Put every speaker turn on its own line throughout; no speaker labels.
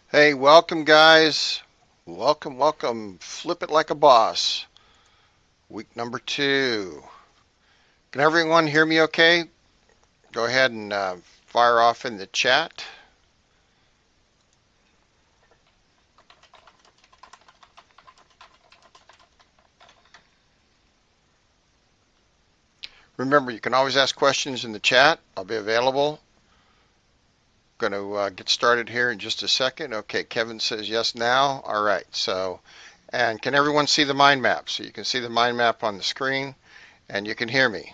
Hey, welcome guys. Welcome. Flip it like a boss. Week number 2. Can everyone hear me okay? Go ahead and fire off in the chat. Remember, you can always ask questions in the chat. I'll be available. Going to get started here in just a second. Okay, Kevin says yes now. All right, and can everyone see the mind map? So you can see the mind map on the screen and you can hear me.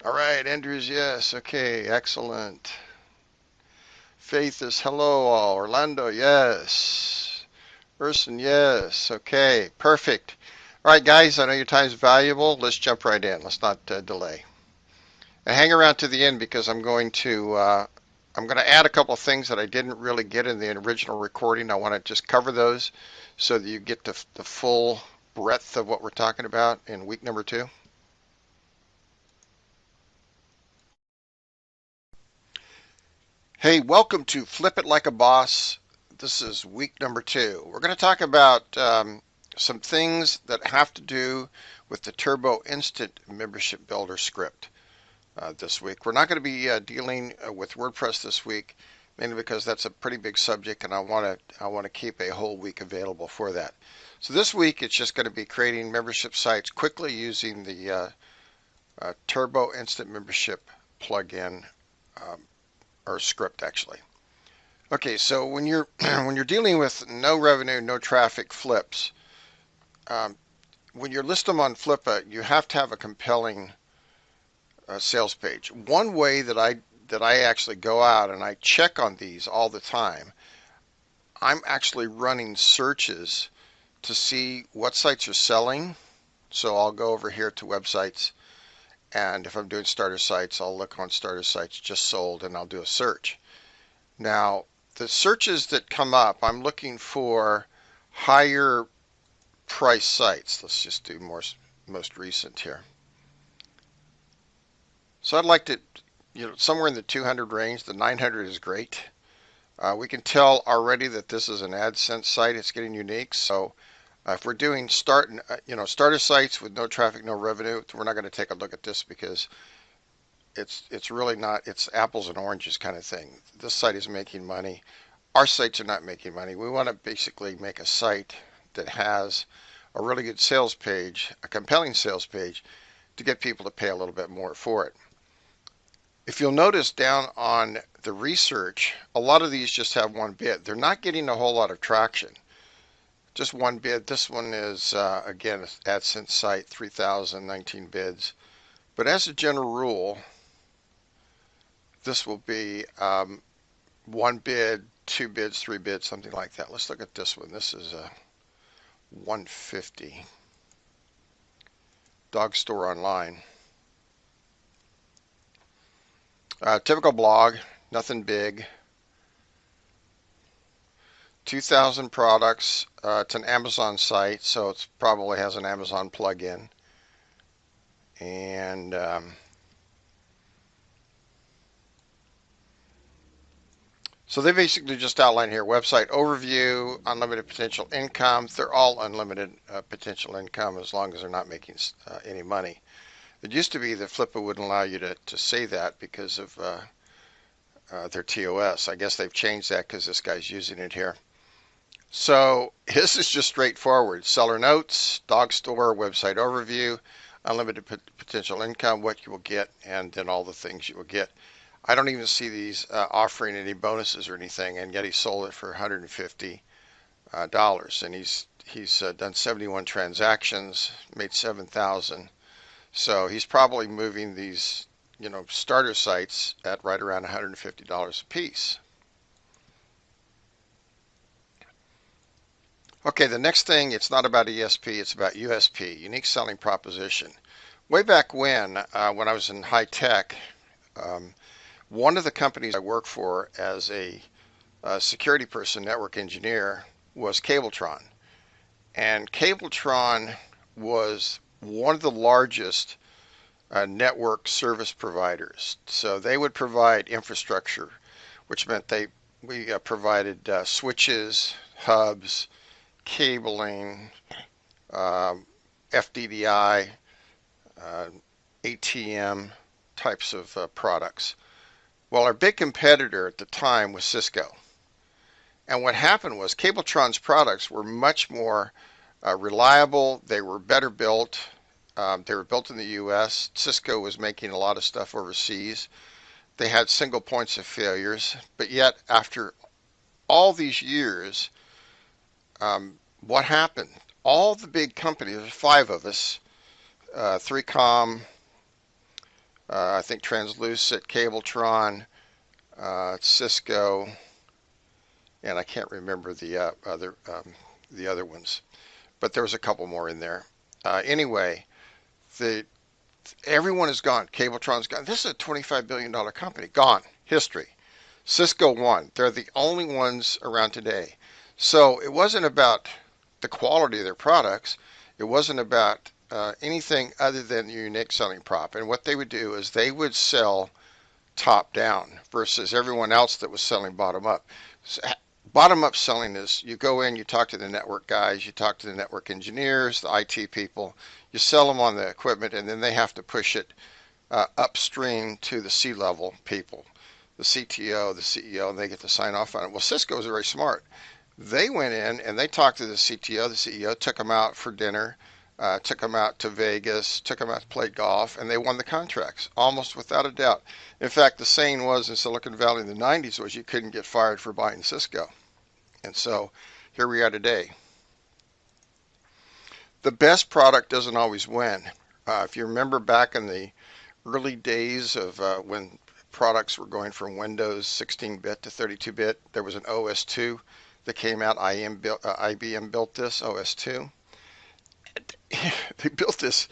All right, Andrews, yes. Okay, excellent. Faith is hello all. Orlando, yes. Urson, yes. Okay, perfect. All right, guys, I know your time is valuable. Let's jump right in. Let's not delay. And hang around to the end because I'm going to add a couple of things that I didn't really get in the original recording. I want to just cover those so that you get the full breadth of what we're talking about in week number 2. Hey, welcome to Flip It Like a Boss. This is week number 2. We're going to talk about some things that have to do with the Turbo Instant Membership Builder script this week. We're not going to be dealing with WordPress this week, mainly because that's a pretty big subject, and I want to keep a whole week available for that. So this week, it's just going to be creating membership sites quickly using the Turbo Instant Membership plugin um, or script, actually. Okay, so when you're when you're dealing with no revenue, no traffic flips, um, when you list them on Flippa, you have to have a compelling sales page. One way that I actually go out and I check on these all the time, I'm actually running searches to see what sites are selling. So I'll go over here to websites, and if I'm doing starter sites, I'll look on starter sites just sold, and I'll do a search. Now, the searches that come up, I'm looking for higher price sites. Let's just do most recent here. So I'd like to, somewhere in the 200 range. The 900 is great. We can tell already that this is an AdSense site. It's getting unique. So if we're doing starter sites with no traffic, no revenue, we're not going to take a look at this because it's really not. It's apples and oranges kind of thing. This site is making money. Our sites are not making money. We want to basically make a site that has a really good sales page, a compelling sales page, to get people to pay a little bit more for it. If you'll notice down on the research, a lot of these just have one bid. They're not getting a whole lot of traction. Just one bid. This one is, again, AdSense site, 3,019 bids. But as a general rule, this will be one bid, two bids, three bids, something like that. Let's look at this one. This is a 150. Dog store online. Typical blog, nothing big. 2,000 products. It's an Amazon site, so it probably has an Amazon plugin. And so they basically just outline here website overview, unlimited potential income. They're all unlimited potential income as long as they're not making any money. It used to be that Flippa wouldn't allow you to say that because of their TOS. I guess they've changed that because this guy's using it here. So this is just straightforward. Seller notes, dog store, website overview, unlimited potential income, what you will get, and then all the things you will get. I don't even see these offering any bonuses or anything, and yet he sold it for $150, and he's done 71 transactions, made 7,000. So he's probably moving these, starter sites at right around $150 a piece. Okay, the next thing, it's not about ESP, it's about USP, unique selling proposition. Way back when I was in high tech, one of the companies I worked for as a security person, network engineer, was Cabletron. And Cabletron was one of the largest network service providers. So they would provide infrastructure, which meant they We provided switches, hubs, cabling, FDDI, uh, ATM types of products. Well, our big competitor at the time was Cisco. And what happened was Cabletron's products were much more reliable. They were better built. They were built in the U.S. Cisco was making a lot of stuff overseas. They had single points of failures. But yet, after all these years, what happened? All the big companies, there's five of us, 3Com, I think Translucent, Cabletron, Cisco, and I can't remember the other ones, but there was a couple more in there. Anyway, the everyone is gone. Cabletron's gone. This is a $25 billion company. Gone. History. Cisco won. They're the only ones around today. So it wasn't about the quality of their products. It wasn't about anything other than the unique selling prop. And what they would do is they would sell top down versus everyone else that was selling bottom up. Bottom up selling is you go in, you talk to the network guys, you talk to the network engineers, the IT people, you sell them on the equipment, and then they have to push it upstream to the C-level people, the CTO, the CEO, and they get to sign off on it. Well, Cisco is very smart. They went in and they talked to the CTO. The CEO took them out for dinner, took them out to Vegas, took them out to play golf, and they won the contracts almost without a doubt. In fact, the saying was in Silicon Valley in the 90s was you couldn't get fired for buying Cisco. And so here we are today. The best product doesn't always win. If you remember back in the early days of when products were going from Windows 16-bit to 32-bit, there was an OS2 that came out. IBM built this OS2. They built this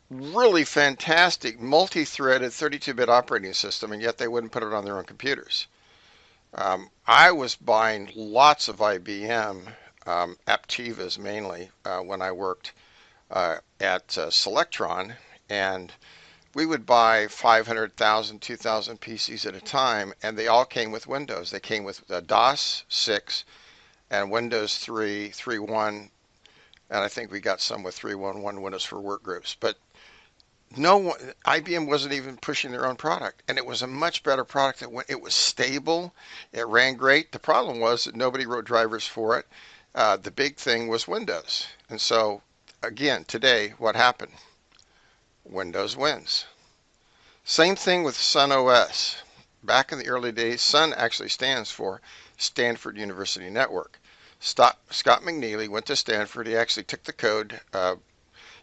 really fantastic multi-threaded 32-bit operating system, and yet they wouldn't put it on their own computers. I was buying lots of IBM Aptivas mainly when I worked at Selectron, and we would buy 500,000, 2,000 PCs at a time, and they all came with Windows. They came with DOS 6 and Windows 3, 3.1, and I think we got some with 3.1.1 Windows for Workgroups. But no one, IBM wasn't even pushing their own product, and it was a much better product. It was stable, it ran great. The problem was that nobody wrote drivers for it. The big thing was Windows, and so again today, what happened? Windows wins. Same thing with Sun OS. Back in the early days, Sun actually stands for Stanford University Network. Scott McNealy went to Stanford. He actually took the code.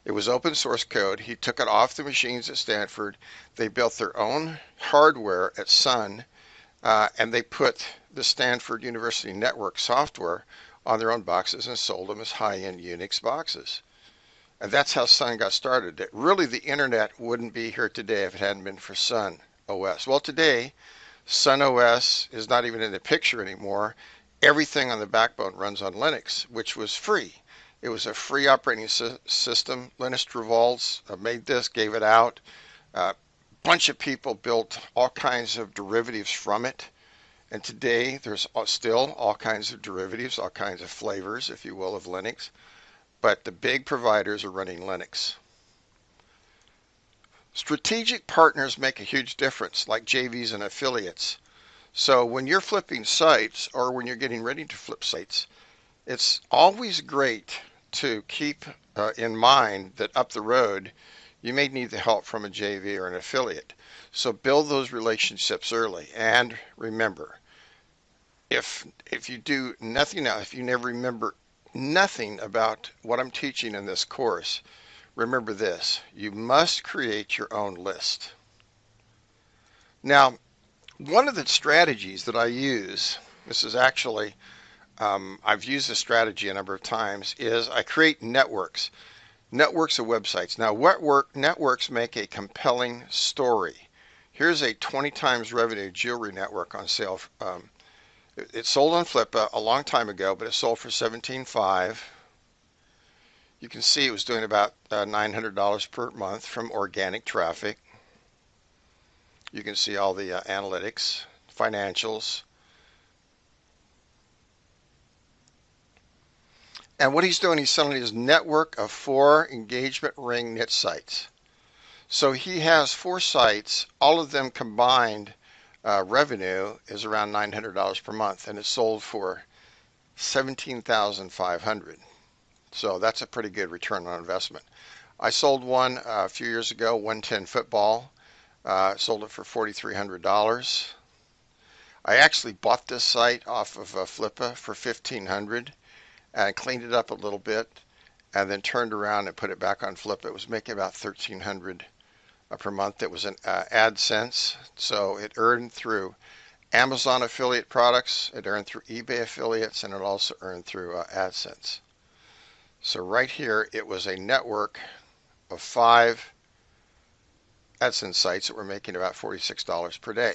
It was open source code. He took it off the machines at Stanford. They built their own hardware at Sun, and they put the Stanford University Network software on their own boxes and sold them as high-end Unix boxes. And that's how Sun got started. Really, the internet wouldn't be here today if it hadn't been for Sun OS. Well, today, Sun OS is not even in the picture anymore. Everything on the backbone runs on Linux, which was free. It was a free operating system. Linus Torvalds made this, gave it out. A bunch of people built all kinds of derivatives from it. And today, there's still all kinds of derivatives, all kinds of flavors, if you will, of Linux. But the big providers are running Linux. Strategic partners make a huge difference, like JVs and affiliates. So when you're flipping sites or when you're getting ready to flip sites, it's always great to keep in mind that up the road you may need the help from a JV or an affiliate. So build those relationships early. And remember, if you do nothing else, if you never remember nothing about what I'm teaching in this course, remember this: you must create your own list. Now, one of the strategies that I use, this is actually, I've used this strategy a number of times, is I create networks of websites. Now, networks make a compelling story. Here's a 20 times revenue jewelry network on sale. It sold on Flippa a long time ago, but it sold for $17,500. You can see it was doing about $900 per month from organic traffic. You can see all the analytics, financials. And what he's doing, he's selling his network of 4 engagement ring niche sites. So he has 4 sites, all of them combined revenue is around $900 per month, and it's sold for $17,500. So that's a pretty good return on investment. I sold one a few years ago, 110 football. Sold it for $4,300. I actually bought this site off of Flippa for $1,500 and cleaned it up a little bit and then turned around and put it back on Flippa. It was making about $1,300 per month. It was an AdSense, so it earned through Amazon affiliate products, it earned through eBay affiliates, and it also earned through AdSense. So right here, it was a network of 5 AdSense sites that were making about $46 per day.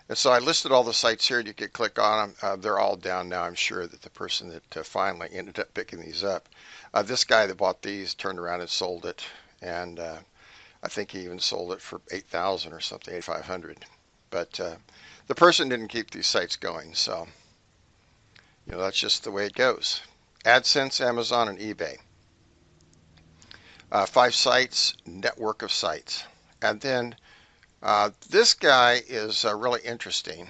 And so I listed all the sites here. You could click on them. They're all down now. I'm sure that the person that finally ended up picking these up, this guy that bought these turned around and sold it, and I think he even sold it for $8,000 or something, $8,500. But the person didn't keep these sites going, so that's just the way it goes. AdSense, Amazon, and eBay. 5 sites, network of sites. And then this guy is really interesting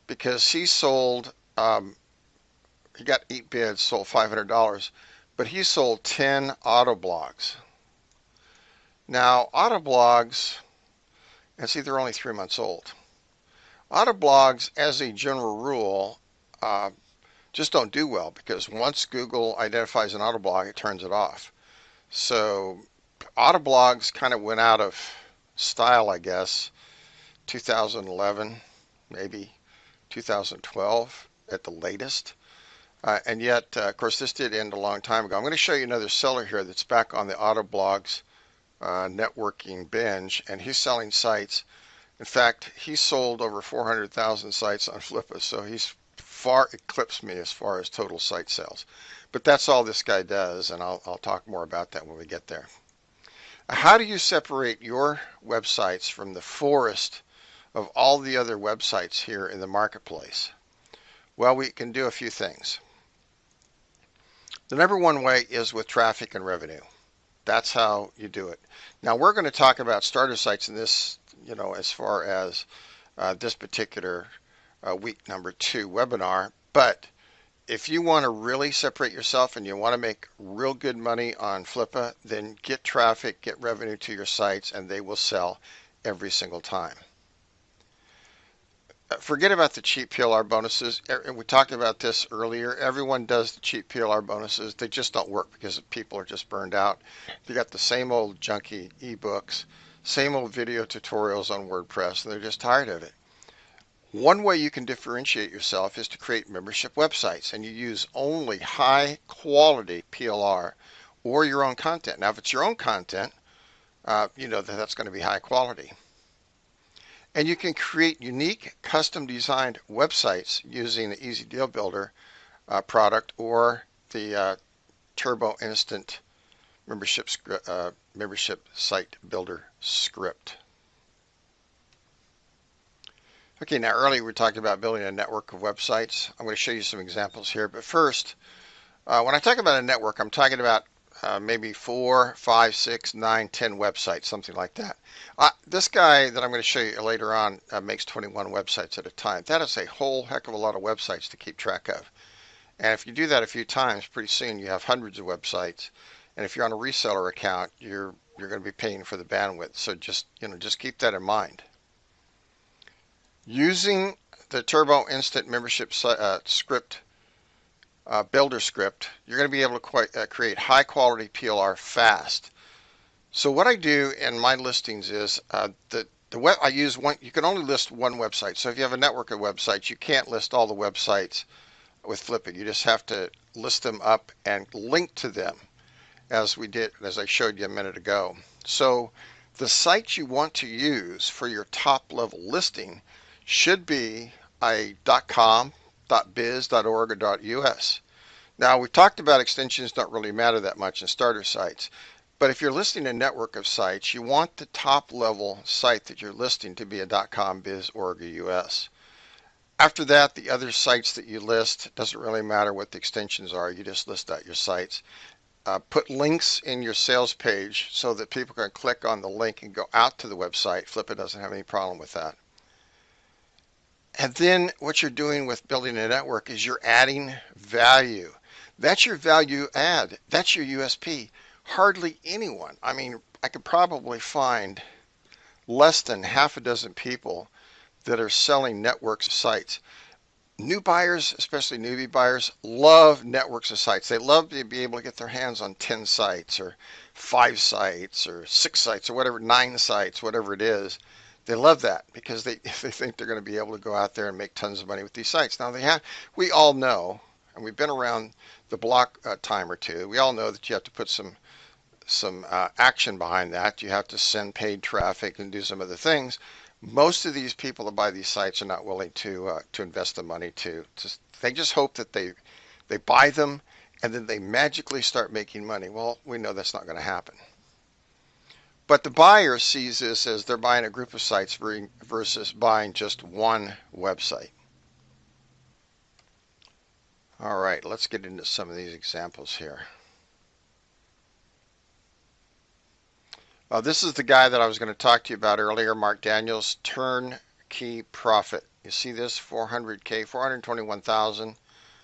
because he sold, he got 8 bids, sold $500, but he sold 10 auto blogs. Now, auto blogs, and see, they're only 3 months old. Auto blogs, as a general rule, just don't do well because once Google identifies an auto blog, it turns it off. So auto blogs kind of went out of style, I guess, 2011, maybe 2012 at the latest. And yet, of course, this did end a long time ago. I'm going to show you another seller here that's back on the auto blogs networking binge, and he's selling sites. In fact, he sold over 400,000 sites on Flippa, so he's far eclipsed me as far as total site sales. But that's all this guy does, and I'll talk more about that when we get there. How do you separate your websites from the forest of all the other websites here in the marketplace? Well, we can do a few things. The number one way is with traffic and revenue. That's how you do it. Now, we're going to talk about starter sites in this, as far as this particular week number 2 webinar. But if you want to really separate yourself and you want to make real good money on Flippa, then get traffic, get revenue to your sites, and they will sell every single time. Forget about the cheap PLR bonuses. We talked about this earlier. Everyone does the cheap PLR bonuses. They just don't work because people are just burned out. You got the same old junky ebooks, same old video tutorials on WordPress, and they're just tired of it. One way you can differentiate yourself is to create membership websites, and you use only high quality PLR or your own content. Now, if it's your own content, you know that that's going to be high quality. And you can create unique custom designed websites using the Easy Deal Builder product or the Turbo Instant membership site builder script. Okay, now earlier we were talking about building a network of websites. I'm going to show you some examples here. But first, when I talk about a network, I'm talking about maybe 4, 5, 6, 9, 10 websites, something like that. This guy that I'm going to show you later on makes 21 websites at a time. That is a whole heck of a lot of websites to keep track of. And if you do that a few times, pretty soon you have hundreds of websites. And if you're on a reseller account, you're going to be paying for the bandwidth. So just keep that in mind. Using the Turbo Instant Membership script, builder script, you're going to be able to create high quality PLR fast. So what I do in my listings is I use one. You can only list one website. So if you have a network of websites, you can't list all the websites with Flippa. You just have to list them up and link to them, as I showed you a minute ago. So the sites you want to use for your top level listing should be a .com, .biz, .org, or .us. Now, we talked about extensions don't really matter that much in starter sites, but if you're listing a network of sites, you want the top level site that you're listing to be a .com, .biz, .org, or .us. After that, the other sites that you list, it doesn't really matter what the extensions are. You just list out your sites. Put links in your sales page so that people can click on the link and go out to the website. Flippa doesn't have any problem with that. And then what you're doing with building a network is you're adding value. That's your value add. That's your USP. Hardly anyone. I mean, I could probably find less than half a dozen people that are selling networks of sites. New buyers, especially newbie buyers, love networks of sites. They love to be able to get their hands on 10 sites or 5 sites or 6 sites or whatever, 9 sites, whatever it is. They love that because they think they're going to be able to go out there and make tons of money with these sites. Now we all know, and we've been around the block a time or two. We all know that you have to put some action behind that. You have to send paid traffic and do some other things. Most of these people that buy these sites are not willing to invest the money to. They just hope that they buy them and then they magically start making money. Well, we know that's not going to happen. But the buyer sees this as they're buying a group of sites versus buying just one website. All right, let's get into some of these examples here. This is the guy that I was going to talk to you about earlier, Mark Daniels, turnkey profit. You see this, 400K, 421,000,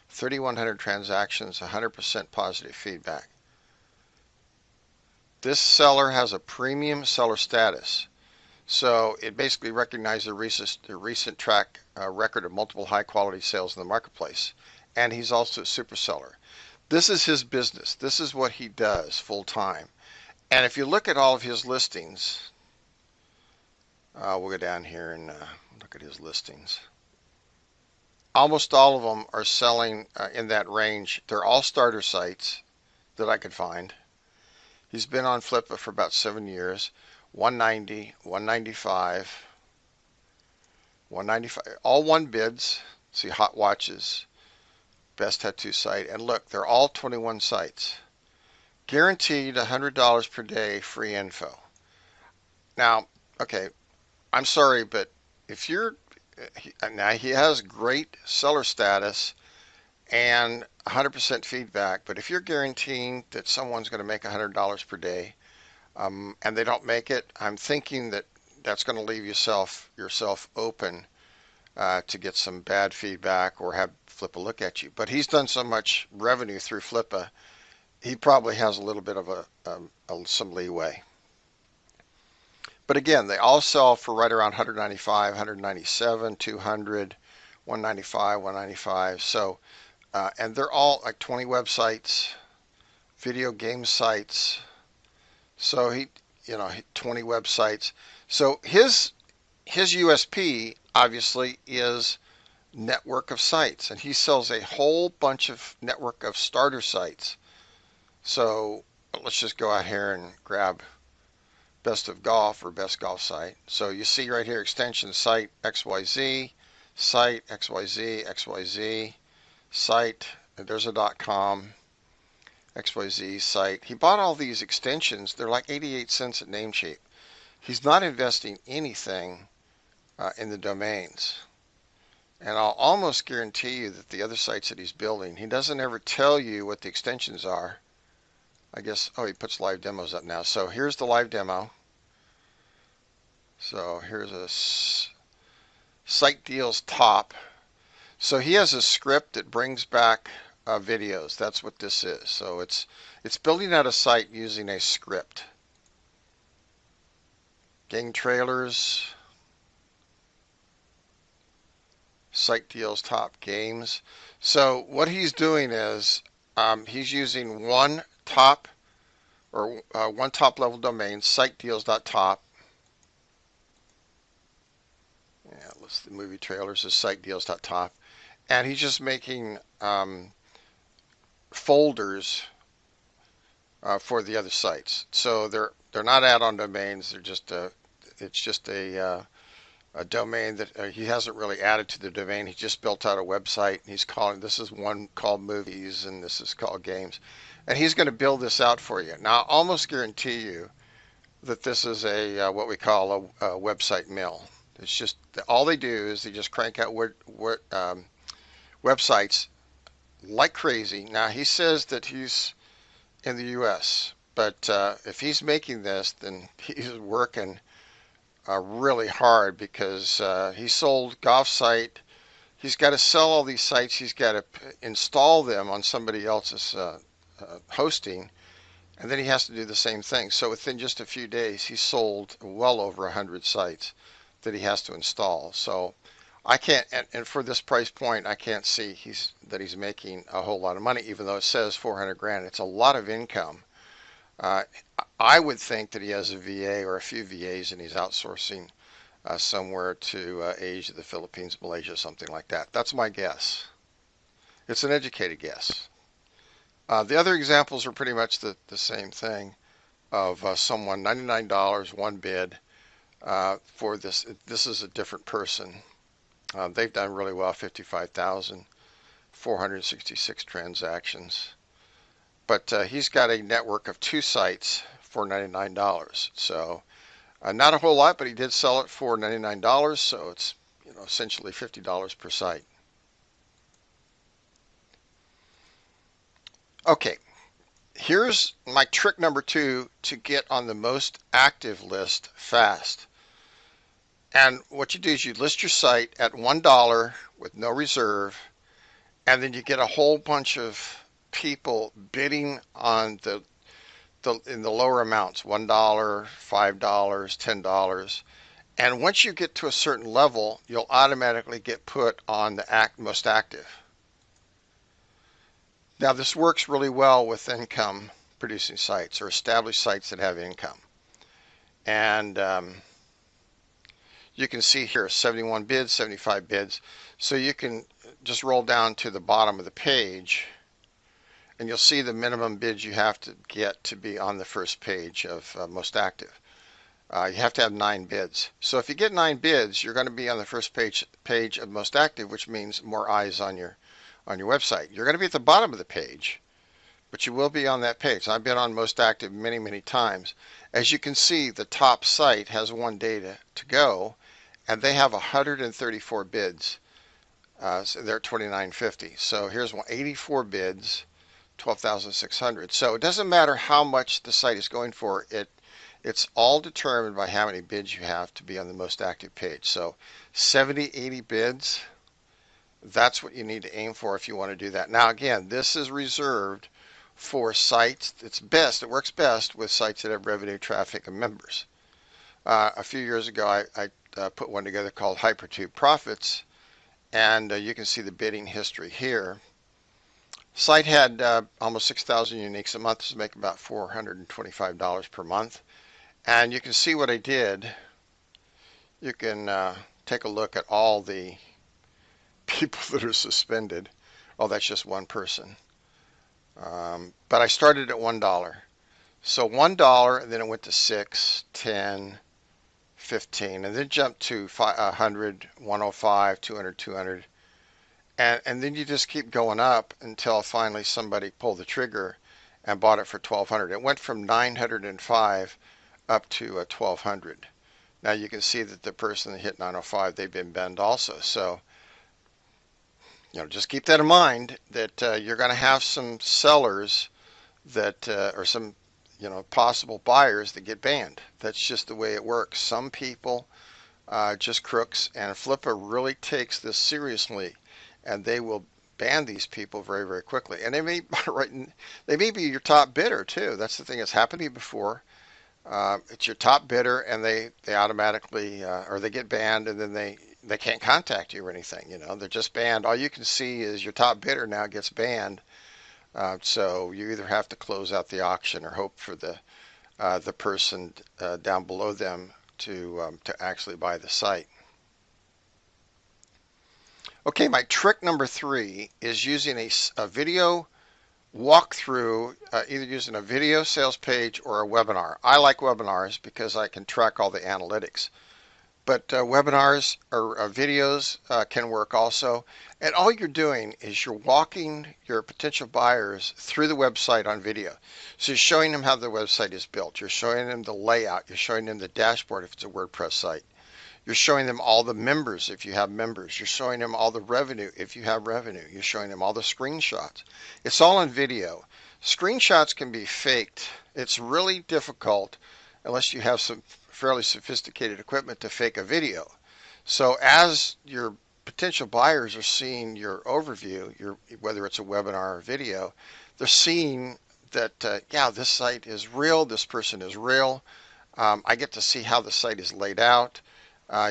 3,100 transactions, 100% positive feedback. This seller has a premium seller status. So it basically recognized the recent track record of multiple high quality sales in the marketplace. And he's also a super seller. This is his business. This is what he does full time. And if you look at all of his listings, we'll go down here and look at his listings. Almost all of them are selling in that range. They're all starter sites that I could find. He's been on Flippa for about 7 years. 190, 195, 195, all one bids. See, hot watches, best tattoo site, and look, they're all 21 sites. Guaranteed $100 per day free info. Now, okay, I'm sorry, but if you're, now he has great seller status and 100% feedback, but if you're guaranteeing that someone's going to make $100 per day, and they don't make it, I'm thinking that that's going to leave yourself open to get some bad feedback or have Flippa look at you. But he's done so much revenue through Flippa, he probably has a little bit of some leeway. But again, they all sell for right around 195, 197, 200, 195, 195. So, and they're all like 20 websites, video game sites. So 20 websites. So his USP obviously is network of sites, and he sells a whole bunch of network of starter sites. So let's just go out here and grab best of golf or best golf site. So you see right here, extension site XYZ, site XYZ, XYZ, site, and there's a .com. XYZ site. He bought all these extensions. They're like 88 cents at Namecheap. He's not investing anything in the domains. And I'll almost guarantee you that the other sites that he's building, he doesn't ever tell you what the extensions are. I guess, oh, he puts live demos up now. So here's the live demo. So here's a site deals top. So he has a script that brings back videos. That's what this is. So it's building out a site using a script. Gang trailers, site deals top games. So what he's doing is he's using one top level domain, sitedeals.top. Yeah, the movie trailers is sitedeals.top, and he's just making folders for the other sites. So they're not add-on domains. They're just it's just a domain that he hasn't really added to the domain. He just built out a website. And he's calling, this is one called movies and this is called games, and he's going to build this out for you. Now, I'll almost guarantee you that this is a what we call a website mill. It's just all they do is they just crank out websites like crazy. Now he says that he's in the U.S., but if he's making this, then he's working really hard because he sold golf site. He's got to sell all these sites. He's got to install them on somebody else's hosting, and then he has to do the same thing. So within just a few days, he sold well over 100 sites that he has to install. So I can't, and for this price point, I can't see that he's making a whole lot of money, even though it says 400 grand. It's a lot of income. Uh, I would think that he has a VA or a few VAs and he's outsourcing somewhere to Asia, the Philippines, Malaysia, something like that. That's my guess. It's an educated guess. The other examples are pretty much the same thing of someone, $99, one bid for this. This is a different person. They've done really well, 55,466 transactions. But he's got a network of 2 sites for $99. So not a whole lot, but he did sell it for $99. So it's essentially $50 per site. Okay, here's my trick number 2 to get on the most active list fast. And what you do is you list your site at $1 with no reserve, and then you get a whole bunch of people bidding on in the lower amounts, $1, $5, $10. And once you get to a certain level, you'll automatically get put on the most active. Now this works really well with income producing sites or established sites that have income. And you can see here 71 bids, 75 bids. So you can just roll down to the bottom of the page and you'll see the minimum bids you have to get to be on the first page of most active. You have to have 9 bids. So if you get 9 bids, you're going to be on the first page of most active, which means more eyes on your website. You're going to be at the bottom of the page, but you will be on that page. I've been on most active many, many times. As you can see, the top site has 1 day to go, and they have 134 bids. So they're at $29.50. So here's 84 bids, 12,600. So it doesn't matter how much the site is going for. It's all determined by how many bids you have to be on the most active page. So 70, 80 bids, that's what you need to aim for if you want to do that. Now again, this is reserved for sites. It works best with sites that have revenue, traffic, and members. A few years ago, I put one together called Hypertube Profits, and you can see the bidding history here. Site had almost 6,000 uniques a month, so make about $425 per month. And you can see what I did. You can take a look at all the people that are suspended. Oh, that's just one person. But I started at $1. So $1, and then it went to 6, 10, 15, and then jumped to 100, 105, 200, 200. And then you just keep going up until finally somebody pulled the trigger and bought it for 1,200. It went from 905 up to 1,200. Now you can see that the person that hit 905, they've been banned also. So just keep that in mind that you're going to have some sellers that or some possible buyers that get banned. That's just the way it works. Some people just crooks, and Flippa really takes this seriously, and they will ban these people very, very quickly. And they may be your top bidder too. That's the thing that's happened to me before. It's your top bidder, and they automatically or they get banned, and then they can't contact you or anything. They're just banned. All you can see is your top bidder now gets banned. So you either have to close out the auction or hope for the person down below them to actually buy the site. Okay, my trick number 3 is using a video walkthrough, either using a video sales page or a webinar. I like webinars because I can track all the analytics. But webinars or videos can work also. And all you're doing is you're walking your potential buyers through the website on video. So you're showing them how the website is built. You're showing them the layout. You're showing them the dashboard if it's a WordPress site. You're showing them all the members if you have members. You're showing them all the revenue if you have revenue. You're showing them all the screenshots. It's all in video. Screenshots can be faked. It's really difficult unless you have some fairly sophisticated equipment to fake a video. So as your potential buyers are seeing your overview, whether it's a webinar or video, they're seeing that, yeah, this site is real, this person is real. I get to see how the site is laid out.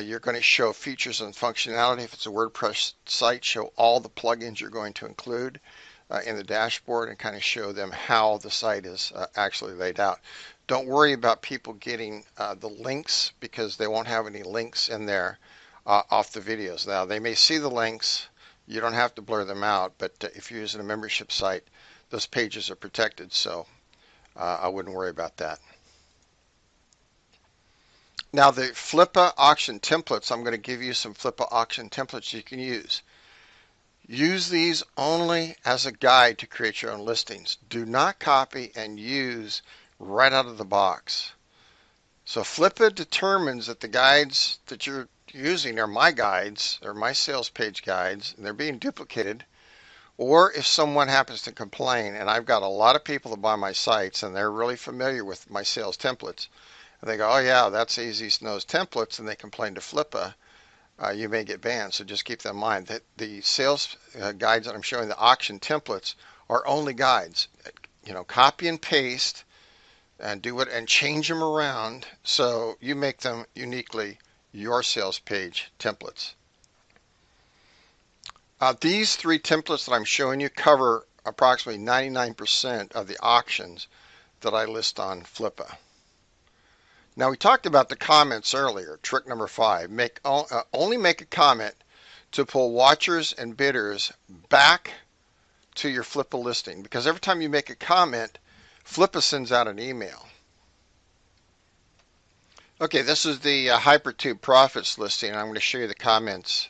You're going to show features and functionality. If it's a WordPress site, show all the plugins you're going to include in the dashboard and kind of show them how the site is actually laid out. Don't worry about people getting the links because they won't have any links in there off the videos. Now, they may see the links. You don't have to blur them out, but if you're using a membership site, those pages are protected, so I wouldn't worry about that. Now, the Flippa auction templates, I'm going to give you some Flippa auction templates you can use. Use these only as a guide to create your own listings. Do not copy and use right out of the box. So Flippa determines that the guides that you're using are my guides, or my sales page guides, and they're being duplicated. Or if someone happens to complain, and I've got a lot of people that buy my sites and they're really familiar with my sales templates, and they go, oh yeah, that's azsnomesa templates, and they complain to Flippa, you may get banned. So just keep that in mind. That the sales guides that I'm showing, the auction templates, are only guides. Copy and paste and do it and change them around so you make them uniquely your sales page templates. These three templates that I'm showing you cover approximately 99% of the auctions that I list on Flippa. Now, we talked about the comments earlier. Trick number 5, only make a comment to pull watchers and bidders back to your Flippa listing, because every time you make a comment, Flippa sends out an email. Okay, this is the Hypertube Profits listing. I'm going to show you the comments.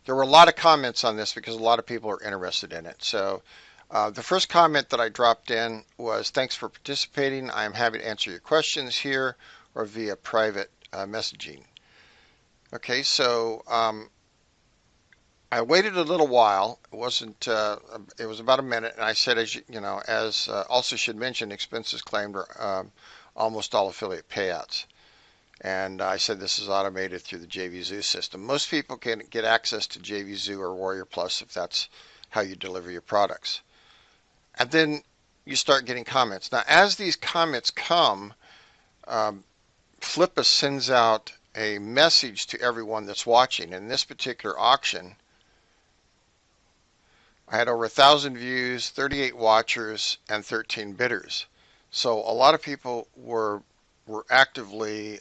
There were a lot of comments on this because a lot of people are interested in it. So the first comment that I dropped in was, thanks for participating. I am happy to answer your questions here or via private messaging. Okay, so I waited a little while. It wasn't. It was about a minute, and I said, as also should mention, expenses claimed are almost all affiliate payouts. And I said this is automated through the JVZoo system. Most people can get access to JVZoo or Warrior Plus if that's how you deliver your products. And then you start getting comments. Now, as these comments come, Flippa sends out a message to everyone that's watching. In this particular auction, I had over 1,000 views, 38 watchers, and 13 bidders. So a lot of people were actively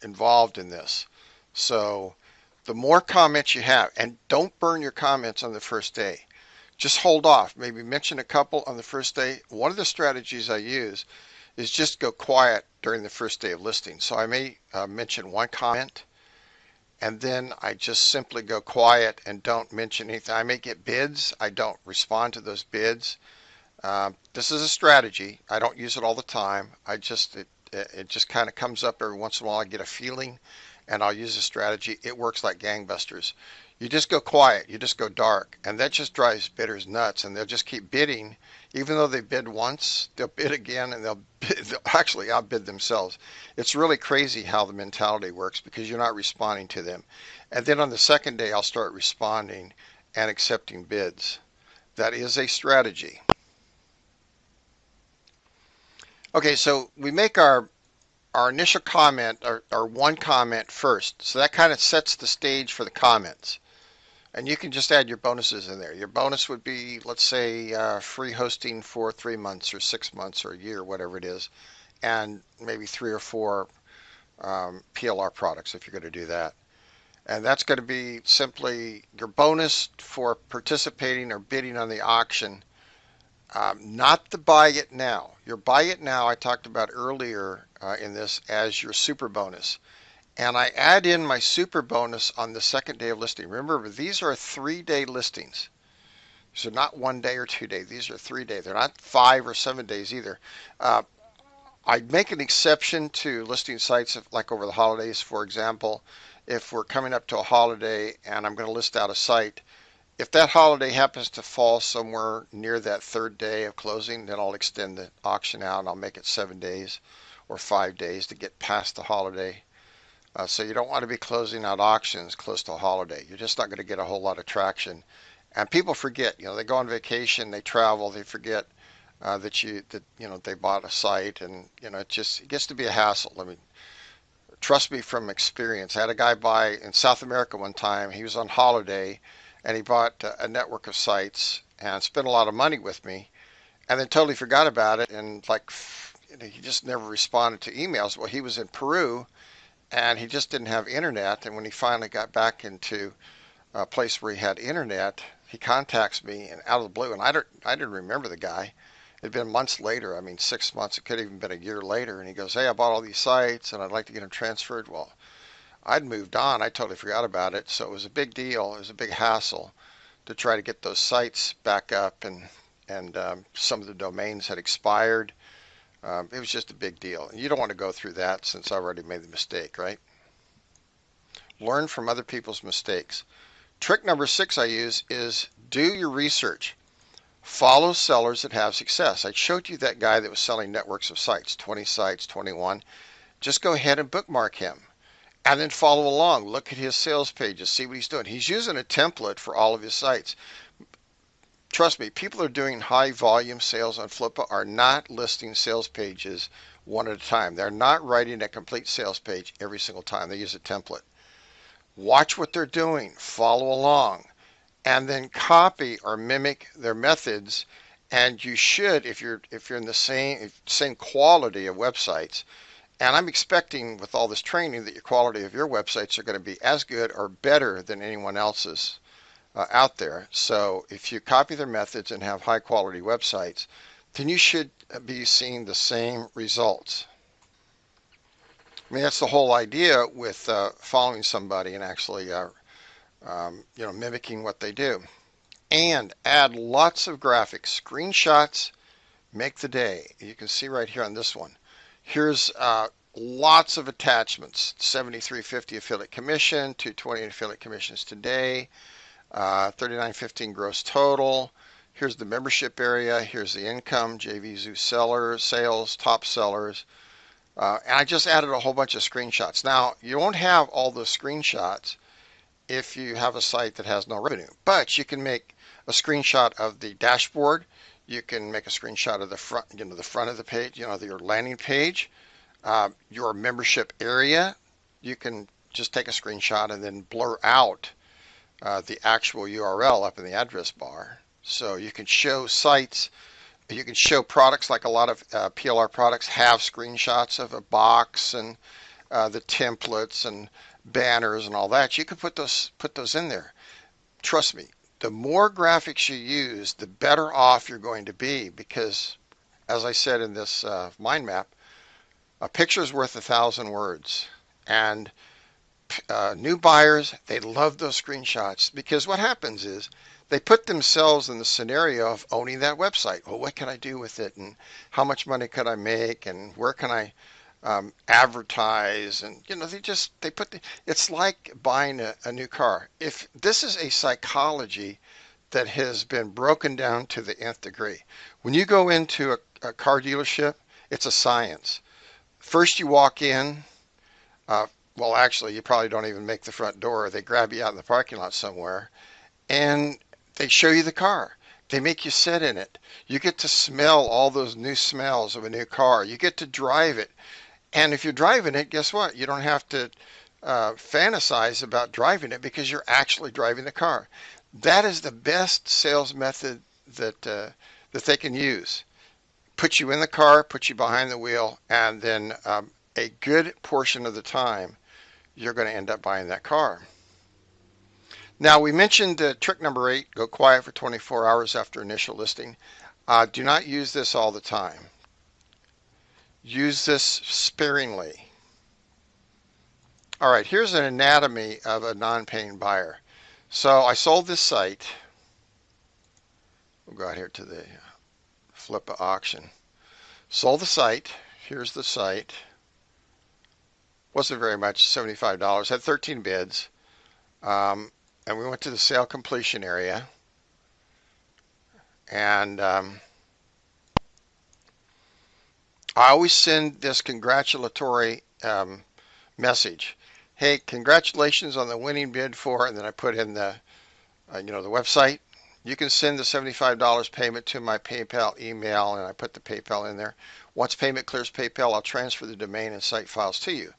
involved in this. So the more comments you have, and don't burn your comments on the first day. Just hold off. Maybe mention a couple on the first day. One of the strategies I use is just go quiet during the first day of listing. So I may mention one comment, and then I just simply go quiet and don't mention anything. I may get bids. I don't respond to those bids. This is a strategy. I don't use it all the time. It just kind of comes up every once in a while. I get a feeling, and I'll use a strategy. It works like gangbusters. You just go quiet. You just go dark, and that just drives bidders nuts, and they'll just keep bidding. Even though they bid once, they'll bid again, and they'll actually outbid themselves. It's really crazy how the mentality works because you're not responding to them. And then on the second day, I'll start responding and accepting bids. That is a strategy. Okay, so we make our initial comment, our one comment first. So that kind of sets the stage for the comments. And you can just add your bonuses in there. Your bonus would be, let's say, free hosting for 3 months or 6 months or a year, whatever it is, and maybe 3 or 4 PLR products if you're going to do that. And that's going to be simply your bonus for participating or bidding on the auction. Not the buy it now. Your buy it now I talked about earlier in this as your super bonus. And I add in my super bonus on the second day of listing. Remember, these are 3-day listings. So not 1 day or 2 days. These are 3 days. They're not 5 or 7 days either. I'd make an exception to listing sites like over the holidays, for example. if we're coming up to a holiday and I'm going to list out a site, if that holiday happens to fall somewhere near that third day of closing, then I'll extend the auction out and I'll make it 7 days or 5 days to get past the holiday. So you don't want to be closing out auctions close to a holiday. You're just not going to get a whole lot of traction. And people forget, they go on vacation, they travel, they forget that they bought a site, and it gets to be a hassle. I mean, trust me from experience. I had a guy buy in South America one time. He was on holiday and he bought a network of sites and spent a lot of money with me, and then totally forgot about it, and he just never responded to emails. Well, he was in Peru and he just didn't have internet, and when he finally got back into a place where he had internet, he contacts me and out of the blue, and I didn't remember the guy. It'd been months later. I mean, 6 months. It could have even been a year later. And he goes, "Hey, I bought all these sites and I'd like to get them transferred." Well, I'd moved on. I totally forgot about it. So it was a big deal. It was a big hassle to try to get those sites back up, and some of the domains had expired. It was just a big deal. And you don't want to go through that since I already made the mistake, right? Learn from other people's mistakes. Trick number 6 I use is do your research. Follow sellers that have success. I showed you that guy that was selling networks of sites, 20 sites, 21. Just go ahead and bookmark him and then follow along. Look at his sales pages, see what he's doing. He's using a template for all of his sites. Trust me, people are doing high volume sales on Flippa are not listing sales pages one at a time. They're not writing a complete sales page every single time. They use a template. Watch what they're doing, follow along, and then copy or mimic their methods. And you should, if you're in the same quality of websites, and I'm expecting with all this training that your quality of your websites are going to be as good or better than anyone else's out there. So if you copy their methods and have high quality websites, then you should be seeing the same results. I mean, that's the whole idea with following somebody and actually mimicking what they do. And add lots of graphics. Screenshots make the day. You can see right here on this one. Here's lots of attachments. 73.50 affiliate commission, 220 affiliate commissions today, 39.15 gross total. Here's the membership area. Here's the income, JV Zoo sellers, sales, top sellers. And I just added a whole bunch of screenshots. Now, you won't have all those screenshots if you have a site that has no revenue, but you can make a screenshot of the dashboard. You can make a screenshot of the front, the front of the page, your landing page, your membership area. You can just take a screenshot and then blur out the actual URL up in the address bar. So you can show sites. You can show products, like a lot of PLR products have screenshots of a box and the templates and banners and all that. You can put those in there. Trust me, the more graphics you use, the better off you're going to be, because as I said in this mind map, a picture is worth 1,000 words. And new buyers, they love those screenshots, because what happens is they put themselves in the scenario of owning that website. Well, what can I do with it, and how much money could I make, and where can I advertise? And it's like buying a new car. If this is a psychology that has been broken down to the nth degree. When you go into a car dealership, it's a science. First you walk in, well, actually, you probably don't even make the front door. They grab you out in the parking lot somewhere, and they show you the car. They make you sit in it. You get to smell all those new smells of a new car. You get to drive it. And if you're driving it, guess what? You don't have to fantasize about driving it, because you're actually driving the car. That is the best sales method that they can use. Put you in the car, put you behind the wheel, and then a good portion of the time, you're going to end up buying that car. Now, we mentioned trick number 8, go quiet for 24 hours after initial listing. Do not use this all the time. Use this sparingly. All right, here's an anatomy of a non-paying buyer. So I sold this site. We'll go out here to the Flippa auction. Sold the site. Here's the site. Wasn't very much, $75. Had 13 bids. Um, and we went to the sale completion area. And I always send this congratulatory message. Hey, congratulations on the winning bid for, and then I put in the website. You can send the $75 payment to my PayPal email, and I put the PayPal in there. Once payment clears PayPal, I'll transfer the domain and site files to you.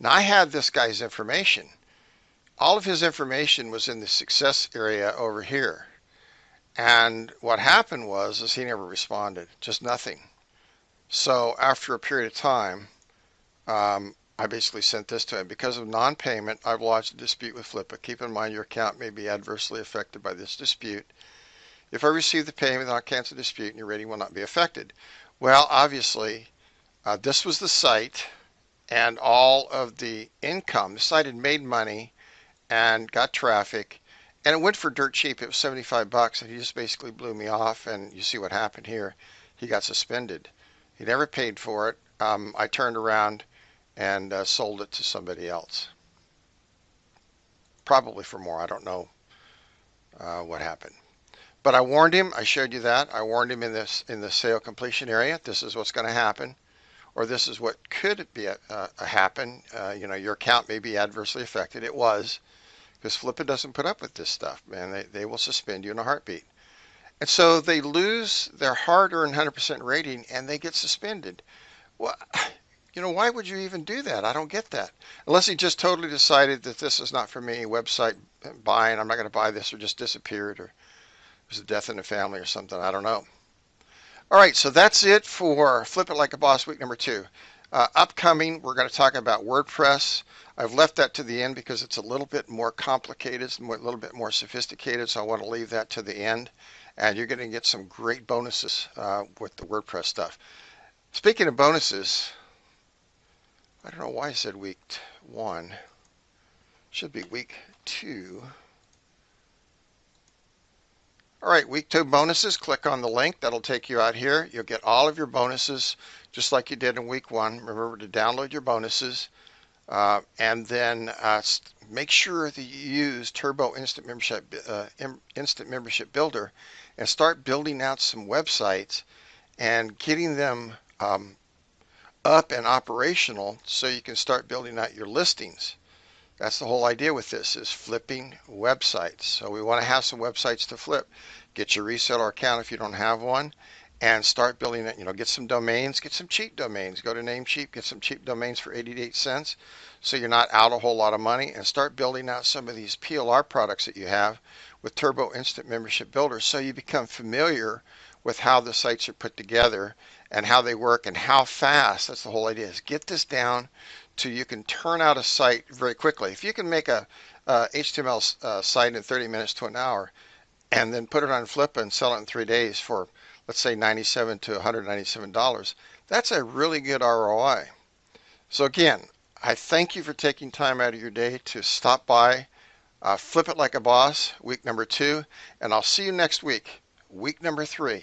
Now, I had this guy's information. All of his information was in the success area over here. And what happened was is he never responded, just nothing. So after a period of time, I basically sent this to him. Because of non-payment, I've lodged a dispute with Flippa. Keep in mind your account may be adversely affected by this dispute. If I receive the payment, then I'll cancel the dispute and your rating will not be affected. Well, obviously, this was the site and all of the income. The site had made money and got traffic, and it went for dirt cheap. It was 75 bucks, and he just basically blew me off. And you see what happened here. He got suspended. He never paid for it. I turned around and sold it to somebody else, probably for more. I don't know what happened. But I warned him. I showed you that. I warned him in the sale completion area. This is what's going to happen, or this is what could be a happen. Your account may be adversely affected. It was, because Flippa doesn't put up with this stuff, man. They will suspend you in a heartbeat. And so they lose their hard-earned 100% rating and they get suspended. Well, why would you even do that? I don't get that. Unless he just totally decided that this is not for me, website buying, I'm not going to buy this, or just disappeared, or there's a death in the family or something. I don't know. All right, so that's it for Flip It Like a Boss week number 2. Upcoming, we're going to talk about WordPress. I've left that to the end because it's a little bit more complicated, it's a little bit more sophisticated, so I want to leave that to the end. And you're going to get some great bonuses with the WordPress stuff. Speaking of bonuses, I don't know why I said week 1. Should be week 2. All right, week 2 bonuses. Click on the link. That'll take you out here. You'll get all of your bonuses just like you did in week 1. Remember to download your bonuses. And then make sure that you use Turbo Instant Membership Builder and start building out some websites and getting them up and operational so you can start building out your listings. That's the whole idea with this, is flipping websites. So we want to have some websites to flip. Get your reseller account if you don't have one, and start building it. Get some domains, get some cheap domains. Go to Namecheap, get some cheap domains for 88 cents so you're not out a whole lot of money, and start building out some of these PLR products that you have with Turbo Instant Membership Builder so you become familiar with how the sites are put together and how they work and how fast. That's the whole idea, is get this down to you can turn out a site very quickly. If you can make a HTML site in 30 minutes to an hour and then put it on Flippa and sell it in 3 days for, let's say, $97 to $197, that's a really good ROI. So again, I thank you for taking time out of your day to stop by Flip It Like a Boss, week number 2, and I'll see you next week, week number 3.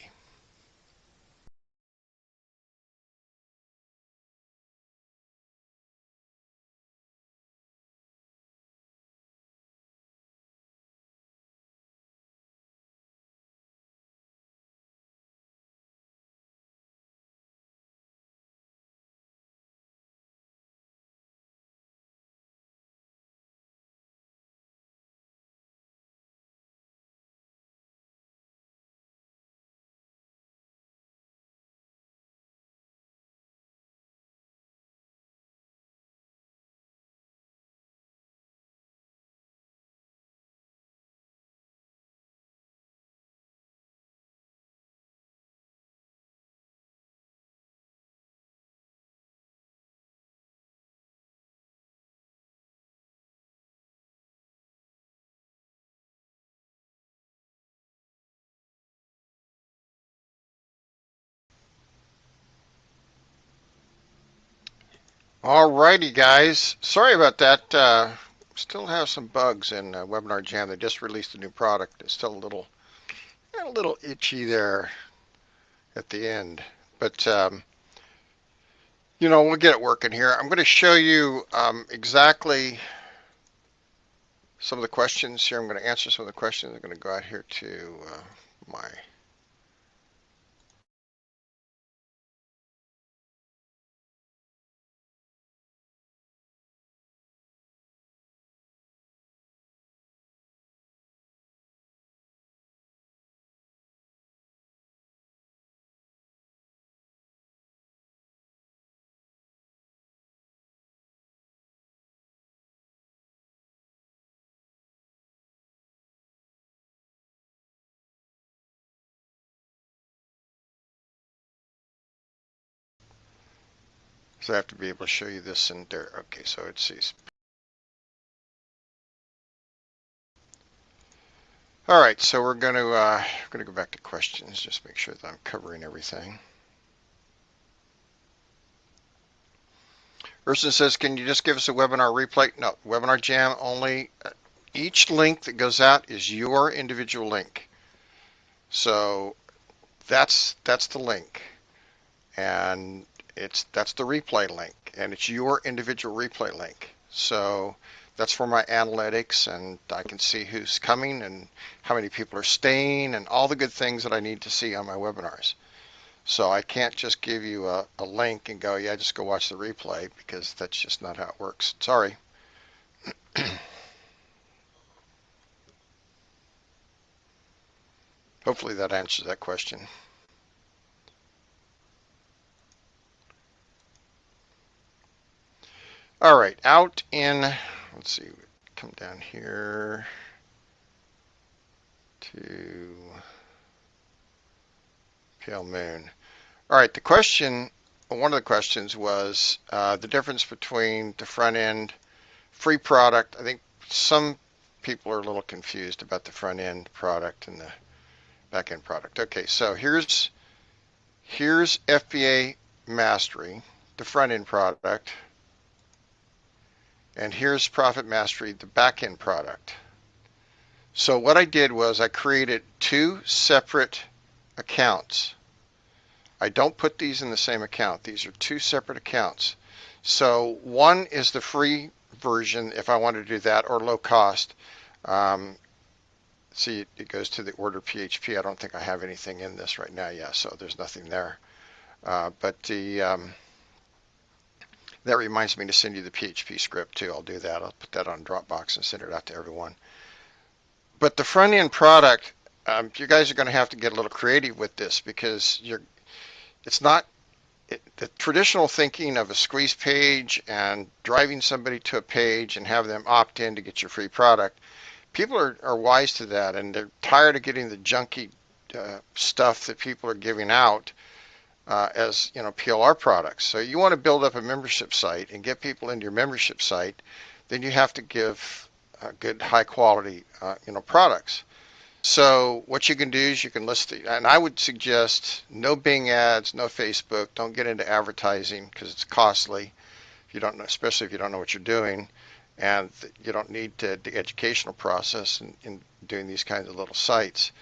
Alrighty, guys. Sorry about that. Still have some bugs in Webinar Jam. They just released a new product. It's still a little itchy there at the end. But We'll get it working here. I'm going to show you exactly some of the questions here. I'm going to answer some of the questions. I'm going to go out here to my so I have to be able to show you this in there. Okay, so it sees. All right, so we're going to go back to questions. Just make sure that I'm covering everything. Person says, can you just give us a webinar replay? No, webinar jam only. Each link that goes out is your individual link. So that's the link, and that's the replay link, and it's your individual replay link. So that's for my analytics, and I can see who's coming and how many people are staying and all the good things that I need to see on my webinars. So I can't just give you a link and go, yeah, just go watch the replay, because that's just not how it works. Sorry. Hopefully that answers that question. All right, let's see, come down here to Pale Moon. All right, one of the questions was the difference between the front end free product. I think some people are a little confused about the front end product and the back end product. Okay, so here's FBA Mastery, the front end product, and here's Profit Mastery, the back end product. So what I did was I created two separate accounts. I don't put these in the same account. These are two separate accounts. So one is the free version if I want to do that, or low cost. See, it goes to the order PHP. I don't think I have anything in this right now. Yeah, so there's nothing there. But that reminds me to send you the PHP script too. I'll do that. I'll put that on Dropbox and send it out to everyone. But the front end product, you guys are going to have to get a little creative with this, because it's not the traditional thinking of a squeeze page and driving somebody to a page and have them opt in to get your free product. People are wise to that, and they're tired of getting the junky stuff that people are giving out as PLR products. So you want to build up a membership site and get people into your membership site, then you have to give good high quality products. So what you can do is you can list it, and I would suggest no Bing ads, no Facebook. Don't get into advertising because it's costly. If you don't know, especially if you don't know what you're doing, and you don't need the educational process in doing these kinds of little sites.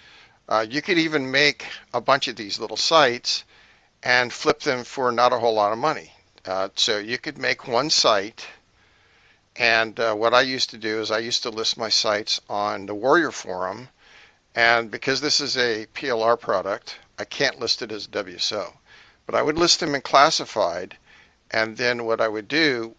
You could even make a bunch of these little sites and flip them for not a whole lot of money. So you could make one site, and what I used to do is I used to list my sites on the Warrior Forum, and because this is a PLR product, I can't list it as WSO, but I would list them in classified, and then what I would do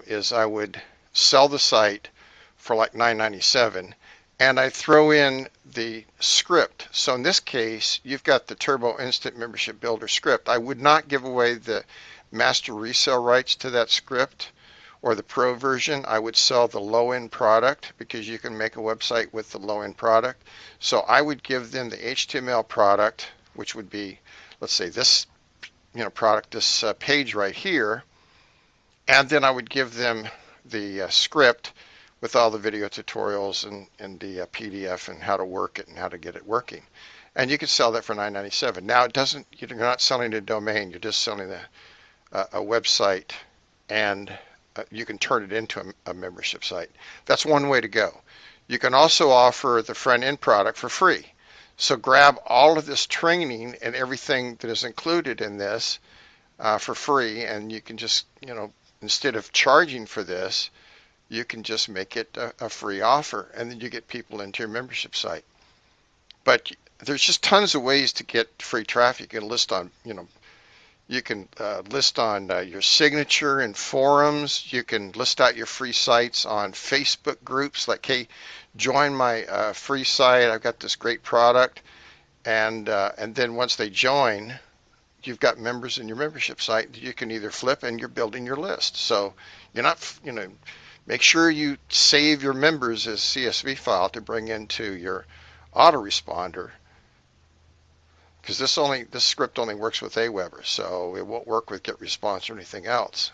is I would sell the site for like $9.97, and I throw in the script. So in this case, you've got the Turbo Instant Membership Builder script. I would not give away the master resale rights to that script or the pro version. I would sell the low-end product, because you can make a website with the low-end product. So I would give them the HTML product, which would be, let's say, this product, this page right here, and then I would give them the script with all the video tutorials and the PDF and how to work it and how to get it working. And you can sell that for $9.97. Now it doesn't, you're not selling a domain, you're just selling a website, and you can turn it into a membership site. That's one way to go. You can also offer the front end product for free. So grab all of this training and everything that is included in this, for free, and you can just, instead of charging for this, you can just make it a free offer, and then you get people into your membership site. But there's just tons of ways to get free traffic. You can list on, your signature in forums. You can list out your free sites on Facebook groups like, hey, join my free site. I've got this great product. And then once they join, you've got members in your membership site that you can either flip, and you're building your list. So you're not, make sure you save your members as CSV file to bring into your autoresponder, because this script only works with Aweber, so it won't work with GetResponse or anything else.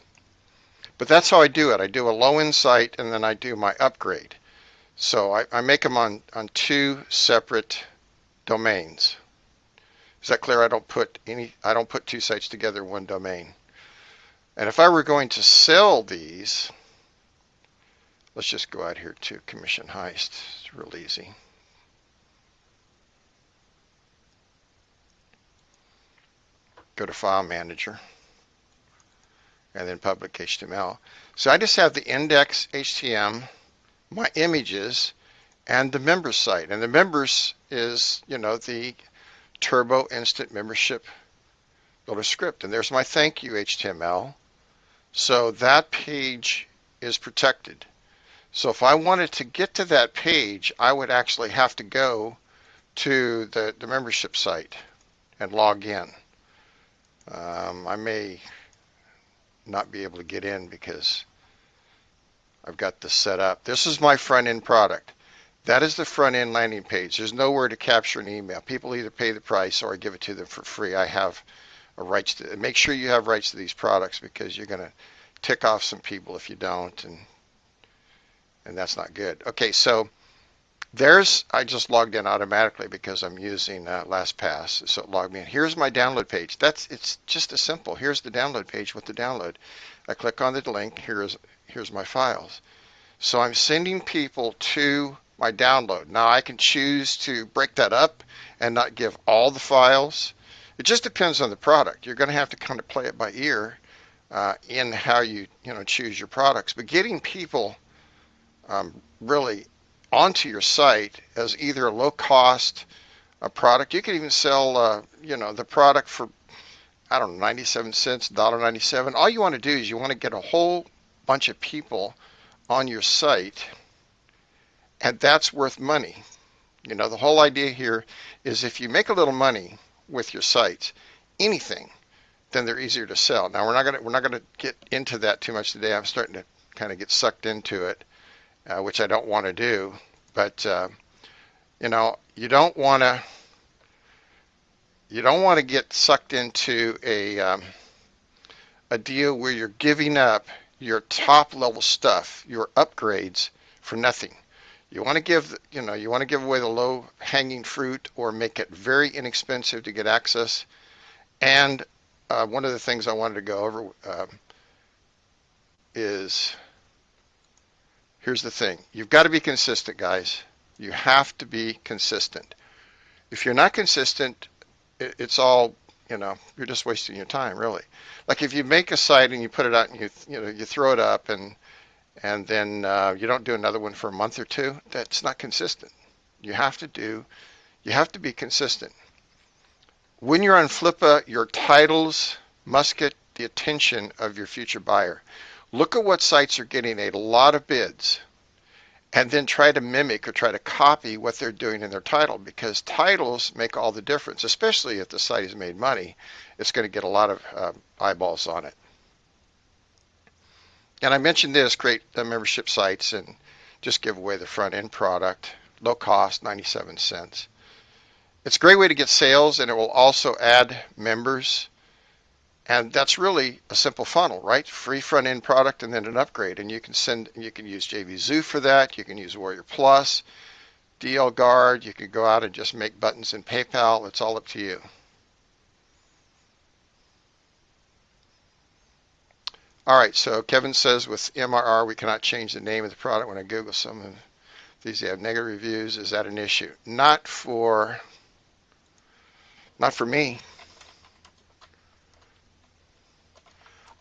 But that's how I do it. I do a low-end site, and then I do my upgrade. So I make them on two separate domains. Is that clear? I don't put two sites together in one domain. And if I were going to sell these, let's just go out here to Commission Heist. It's real easy. Go to File Manager, and then Public HTML. So I just have the index HTML, my images, and the members site. And the members is, the Turbo Instant Membership Builder script. And there's my thank you HTML. So that page is protected. So if I wanted to get to that page, I would actually have to go to the membership site and log in. I may not be able to get in because I've got this set up. This is my front end product. That is the front end landing page. There's nowhere to capture an email. People either pay the price or I give it to them for free. I have a rights to make sure you have rights to these products, because you're going to tick off some people if you don't, and that's not good. Okay, so I just logged in automatically because I'm using LastPass, so it logged me in. Here's my download page. It's just as simple. Here's the download page with the download. I click on the link. Here's my files. So I'm sending people to my download. Now I can choose to break that up and not give all the files. It just depends on the product. You're going to have to kind of play it by ear in how you choose your products. But getting people really onto your site as either a low cost product. You can even sell the product for, I don't know, 97 cents, $1.97. All you want to do is you want to get a whole bunch of people on your site, and that's worth money. The whole idea here is if you make a little money with your sites, anything, then they're easier to sell. Now we're not gonna get into that too much today. I'm starting to kind of get sucked into it, which I don't want to do. But you don't want to get sucked into a deal where you're giving up your top level stuff, your upgrades, for nothing. You want to give away the low hanging fruit, or make it very inexpensive to get access. And one of the things I wanted to go over is, here's the thing. You've got to be consistent, guys. You have to be consistent. If you're not consistent, it's all, you're just wasting your time, really. Like if you make a site and you put it out and you throw it up, and then you don't do another one for a month or two, that's not consistent. You have to be consistent. When you're on Flippa, your titles must get the attention of your future buyer. Look at what sites are getting a lot of bids, and then try to mimic or try to copy what they're doing in their title, because titles make all the difference, especially if the site has made money. It's going to get a lot of eyeballs on it. And I mentioned this, create membership sites and just give away the front end product, low cost, 97 cents. It's a great way to get sales, and it will also add members. And that's really a simple funnel, right? Free front end product and then an upgrade. And you can use JVZoo for that. You can use Warrior Plus, DL Guard. You can go out and just make buttons in PayPal. It's all up to you. All right, so Kevin says with MRR, we cannot change the name of the product. When I Google some of these, they have negative reviews. Is that an issue? Not for me.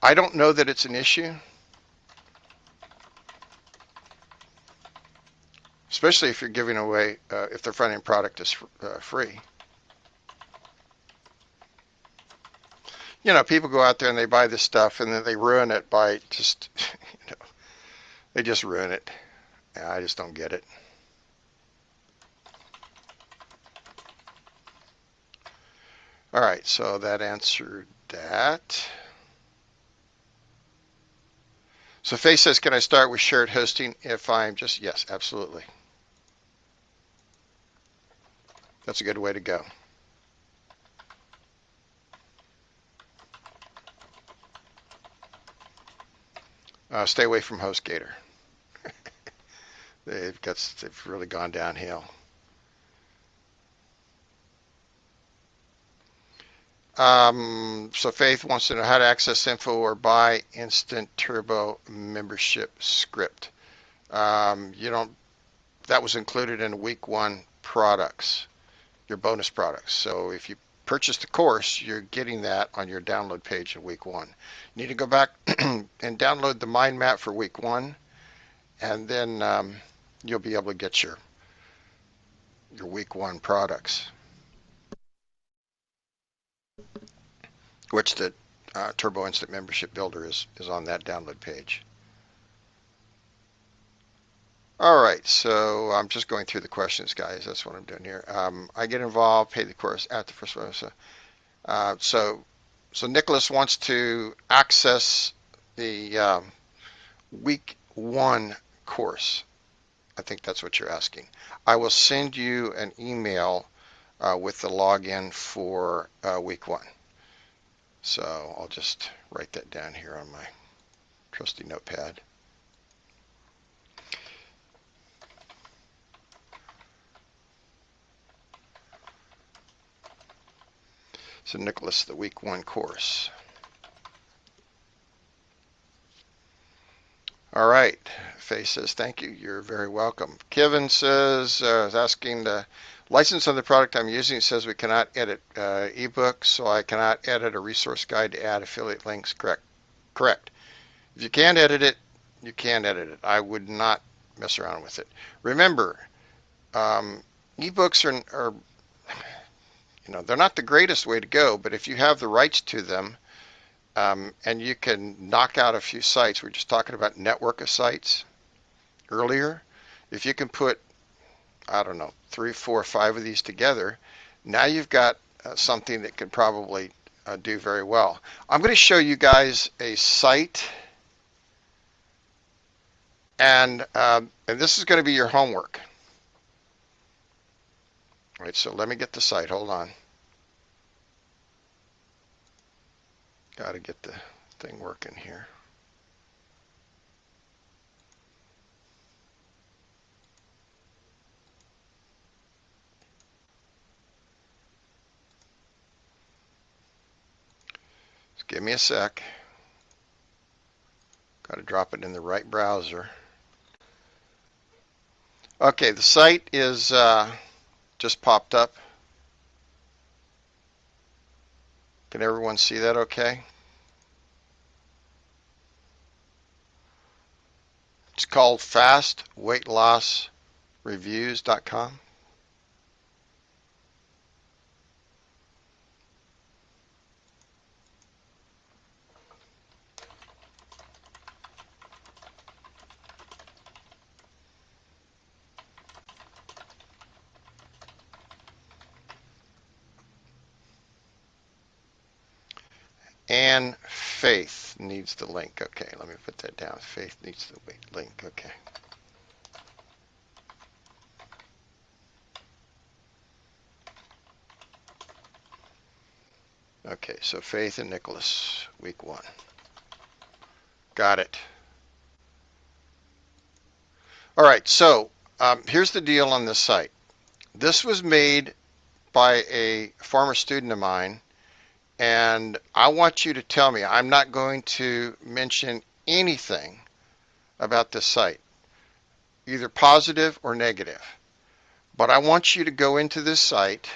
I don't know that it's an issue, especially if you're giving away, if the front end product is free. You know, people go out there and they buy this stuff and then they ruin it by just, you know, they just ruin it. I just don't get it. All right, so that answered that. So Faye says, can I start with shared hosting if I'm just, yes, absolutely. That's a good way to go. Stay away from HostGator. They've really gone downhill. So Faith wants to know how to access info or buy Instant Turbo membership script. You don't. That was included in week one products, your bonus products. So if you purchase the course, you're getting that on your download page in week one. You need to go back and download the mind map for week one, and then you'll be able to get your week one products, which the Turbo Instant Membership Builder is on that download page. All right, so I'm just going through the questions, guys. That's what I'm doing here. I get involved, pay the course at the first one. So Nicholas wants to access the week one course. I think that's what you're asking. I will send you an email with the login for week one. So I'll just write that down here on my trusty notepad. So Nicholas, the week one course. All right. Faye says, thank you. You're very welcome. Kevin says, is asking the license on the product I'm using says we cannot edit ebook, so I cannot edit a resource guide to add affiliate links. Correct. Correct. If you can't edit it, you can't edit it. I would not mess around with it. Remember, ebooks are, you know, they're not the greatest way to go, but if you have the rights to them, and you can knock out a few sites. We're just talking about network of sites earlier. If you can put, I don't know, 3, 4, 5 of these together, now you've got something that could probably do very well. I'm going to show you guys a site, and this is going to be your homework. All right, so let me get the site. Hold on. Got to get the thing working here. Just give me a sec. Got to drop it in the right browser. Okay, the site is just popped up. Can everyone see that okay? It's called fastweightlossreviews.com. And Faith needs the link. Okay, let me put that down. Faith needs the link. Okay. Okay, so Faith and Nicholas, week one. Got it. All right, so here's the deal on this site. This was made by a former student of mine, and I want you to tell me, I'm not going to mention anything about this site, either positive or negative. But I want you to go into this site.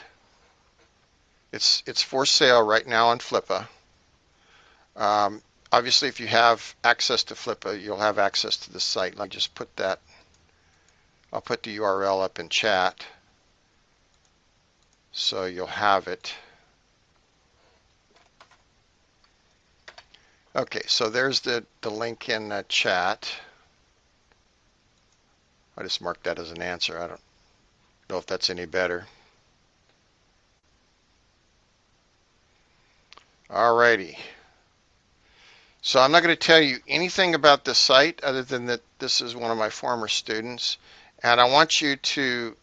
It's for sale right now on Flippa. Obviously, if you have access to Flippa, you'll have access to the site. Let me just put that, I'll put the URL up in chat so you'll have it. Okay, so there's the link in the chat. I just marked that as an answer. I don't know if that's any better. Alrighty. So I'm not going to tell you anything about this site other than that this is one of my former students, and I want you to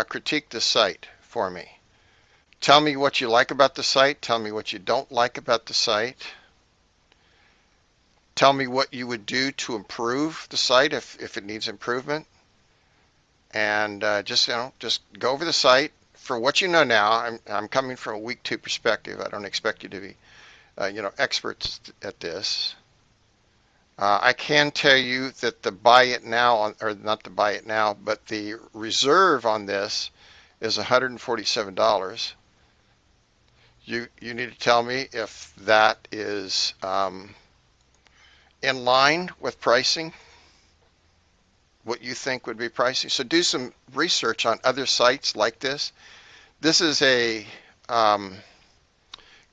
critique the site for me. Tell me what you like about the site. Tell me what you don't like about the site. Tell me what you would do to improve the site if it needs improvement. And just go over the site for what you know now. I'm coming from a week 2 perspective. I don't expect you to be experts at this. I can tell you that the buy it now, or not the buy it now, but the reserve on this is $147. You need to tell me if that is in line with pricing, what you think would be pricing. So do some research on other sites like this. This is a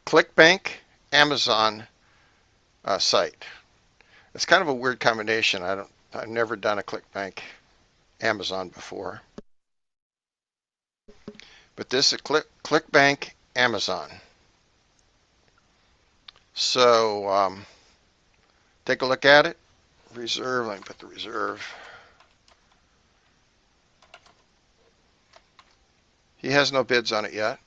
ClickBank Amazon site. It's kind of a weird combination. I've never done a ClickBank Amazon before. But this is ClickBank Amazon. So take a look at it. Reserve, let me put the reserve. He has no bids on it yet.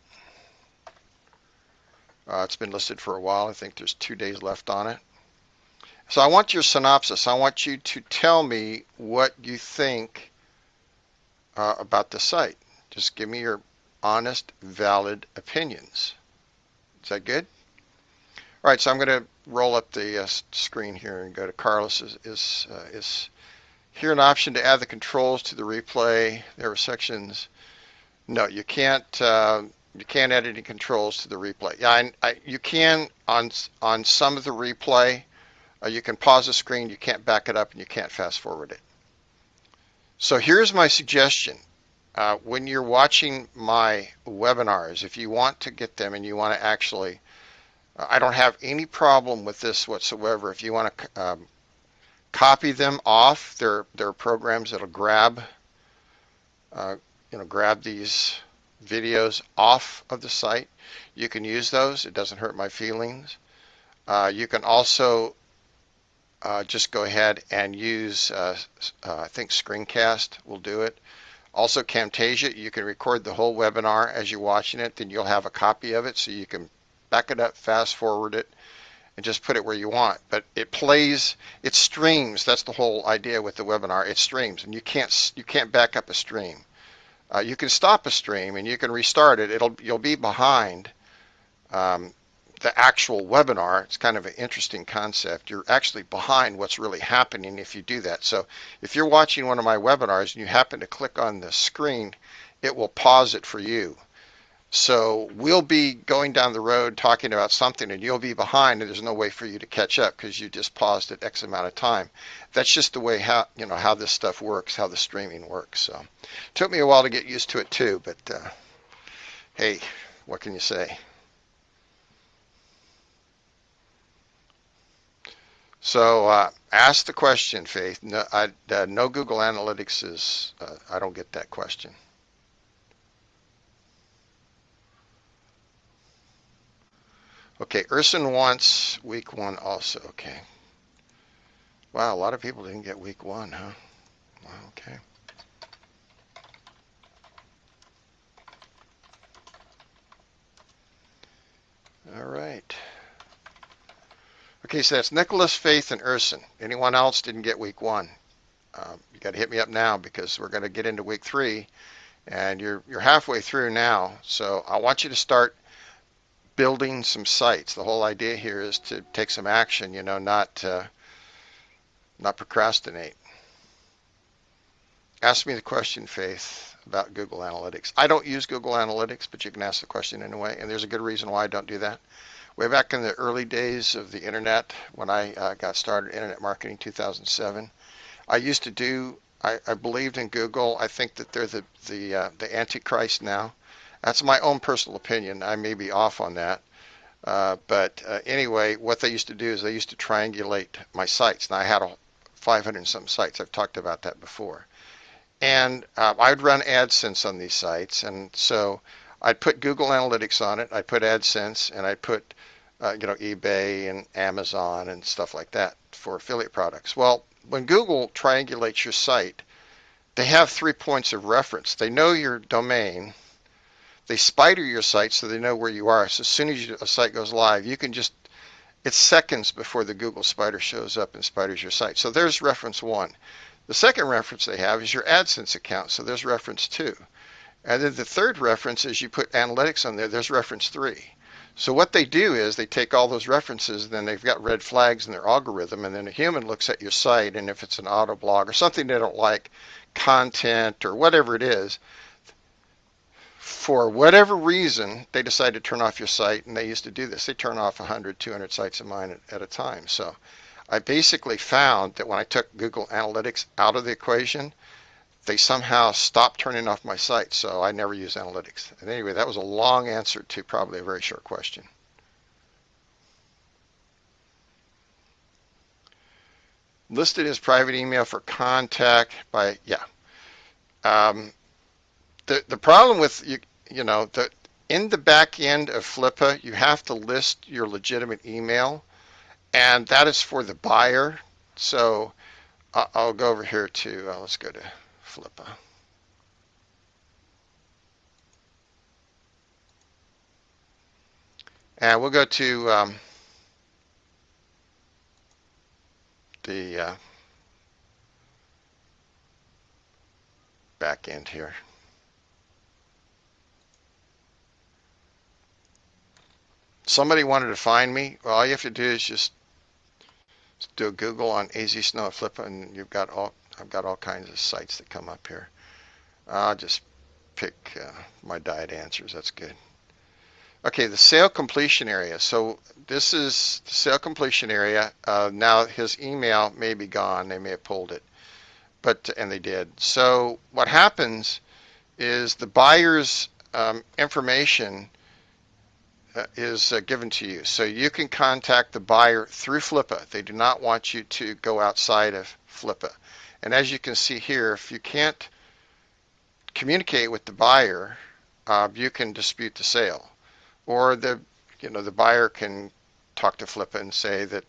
It's been listed for a while. I think there's 2 days left on it. So I want your synopsis. I want you to tell me what you think about the site. Just give me your honest, valid opinions. Is that good? All right, so I'm going to roll up the screen here and go to Carlos. Is here an option to add the controls to the replay? There are sections. No, you can't. You can't add any controls to the replay. Yeah, you can on some of the replay. You can pause the screen. You can't back it up, and you can't fast forward it. So here's my suggestion. When you're watching my webinars, if you want to get them and you want to actually, I don't have any problem with this whatsoever. If you want to copy them off, there are programs that'll grab these videos off of the site. You can use those. It doesn't hurt my feelings. You can also just go ahead and use, I think Screencast will do it. Also Camtasia, you can record the whole webinar as you're watching it, then you'll have a copy of it so you can back it up, fast forward it, and just put it where you want. But it plays, it streams. That's the whole idea with the webinar. It streams, and you can't back up a stream. You can stop a stream and you can restart it. You'll be behind the actual webinar. It's kind of an interesting concept. You're actually behind what's really happening if you do that. So if you're watching one of my webinars and you happen to click on the screen, it will pause it for you. So we'll be going down the road talking about something and you'll be behind and there's no way for you to catch up because you just paused at X amount of time. That's just the way how this stuff works, how the streaming works. So it took me a while to get used to it too, but hey, what can you say? So ask the question, Faith. No, no Google Analytics is, I don't get that question. Okay, Urson wants week 1 also. Okay. Wow, a lot of people didn't get week 1, huh? Wow, okay. All right. Okay, so that's Nicholas, Faith, and Urson. Anyone else didn't get week 1? You got to hit me up now because we're going to get into week 3, and you're halfway through now. So I want you to start building some sites. The whole idea here is to take some action. Not procrastinate. Ask me the question, Faith, about Google Analytics. I don't use Google Analytics, but you can ask the question anyway, and there's a good reason why I don't do that. way back in the early days of the internet when I got started in internet marketing 2007. I used to do, I believed in Google. I think that they're the Antichrist now. That's my own personal opinion. I may be off on that. But anyway, what they used to do is they used to triangulate my sites. Now I had 500 and something sites. I've talked about that before. And I'd run AdSense on these sites. And so I'd put Google Analytics on it. I'd put AdSense and I'd put, eBay and Amazon and stuff like that for affiliate products. Well, when Google triangulates your site, they have 3 points of reference. They know your domain. They spider your site so they know where you are. So as soon as a site goes live, you can just, it's seconds before the Google spider shows up and spiders your site. So there's reference one. The second reference they have is your AdSense account. So there's reference two. And then the third reference is you put analytics on there. There's reference three. So what they do is they take all those references and then they've got red flags in their algorithm. And then a human looks at your site, and if it's an auto blog or something they don't like, content or whatever it is, for whatever reason, they decide to turn off your site, and they used to do this. They turn off 100, 200 sites of mine at a time. So I basically found that when I took Google Analytics out of the equation, they somehow stopped turning off my site, so I never use analytics. And anyway, that was a long answer to probably a very short question. Listed as private email for contact by, yeah. Um, the problem with the in the back end of Flippa, you have to list your legitimate email, and that is for the buyer. So I'll go over here to let's go to Flippa, and we'll go to the back end here. Somebody wanted to find me. Well, all you have to do is just do a Google on azsnow Flippa, and I've got all kinds of sites that come up here. I'll just pick my diet answers. That's good. Okay, the sale completion area. So this is the sale completion area. Now his email may be gone. They may have pulled it, and they did. So what happens is the buyer's information is given to you. So you can contact the buyer through Flippa. They do not want you to go outside of Flippa. And as you can see here, if you can't communicate with the buyer, you can dispute the sale. Or the buyer can talk to Flippa and say that,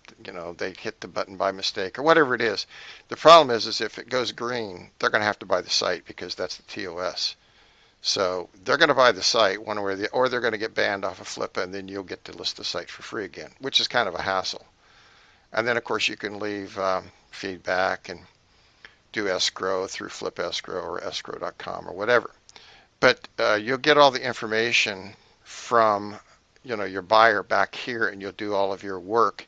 they hit the button by mistake or whatever it is. The problem is if it goes green, they're going to have to buy the site because that's the TOS. So they're going to buy the site one way or the, or they're going to get banned off of Flippa, and then you'll get to list the site for free again, which is kind of a hassle. And then of course you can leave feedback and do escrow through Flip Escrow or escrow.com or whatever. But you'll get all the information from your buyer back here, and you'll do all of your work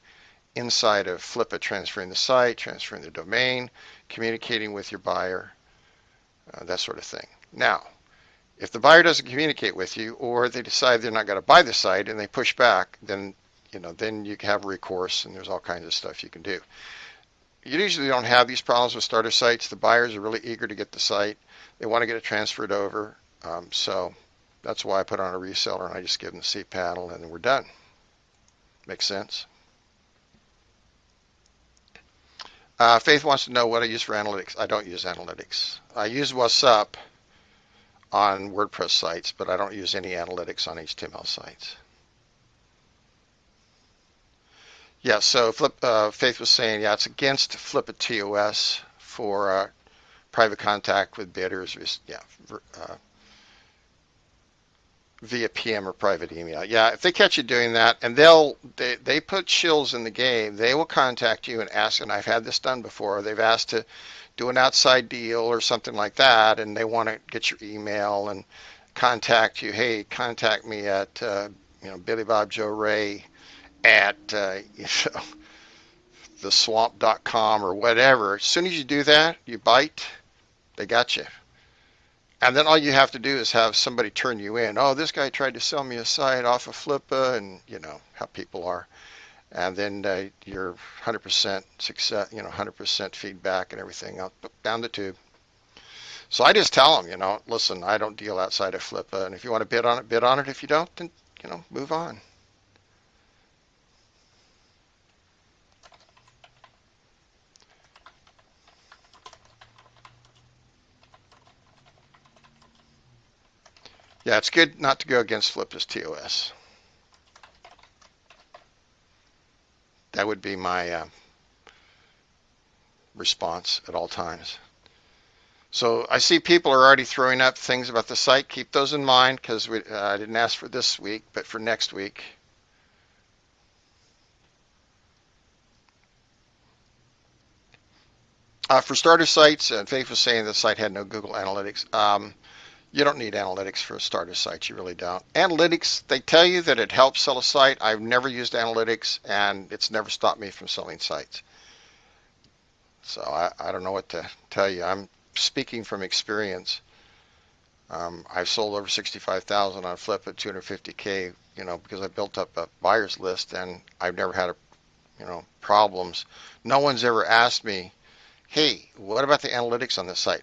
inside of Flippa, transferring the site, transferring the domain, communicating with your buyer, that sort of thing. Now, if the buyer doesn't communicate with you, or they decide they're not going to buy the site and they push back, then you can have recourse, and there's all kinds of stuff you can do. You usually don't have these problems with starter sites. The buyers are really eager to get the site. They want to get it transferred over. So that's why I put on a reseller, and I just give them the cPanel, and then we're done. Makes sense? Faith wants to know what I use for analytics. I don't use analytics. I use What's Up on WordPress sites, but I don't use any analytics on HTML sites. Yeah, so Faith was saying, yeah, it's against Flippa TOS for private contact with bidders, yeah, via PM or private email. Yeah, if they catch you doing that, and they put shills in the game, they will contact you and ask, and I've had this done before, they've asked to do an outside deal or something like that, and they want to get your email and contact you. Hey, contact me at Billy Bob Joe Ray at theswamp.com or whatever. As soon as you do that, you bite, they got you. And then all you have to do is have somebody turn you in. Oh, this guy tried to sell me a site off of Flippa, and you know how people are. And then you're 100% success, 100% feedback and everything else down the tube. So I just tell them, listen, I don't deal outside of Flippa, and if you want to bid on it, bid on it. If you don't, then move on. Yeah, it's good not to go against Flippa's TOS. That would be my response at all times. So I see people are already throwing up things about the site. Keep those in mind because I didn't ask for this week, but for next week. For starter sites, Faith was saying the site had no Google Analytics. You don't need analytics for a starter site. You really don't. Analytics, they tell you that it helps sell a site. I've never used analytics, and it's never stopped me from selling sites. So I don't know what to tell you. I'm speaking from experience. I've sold over 65,000 on Flip at 250K, because I built up a buyer's list, and I've never had problems. No one's ever asked me, hey, what about the analytics on this site?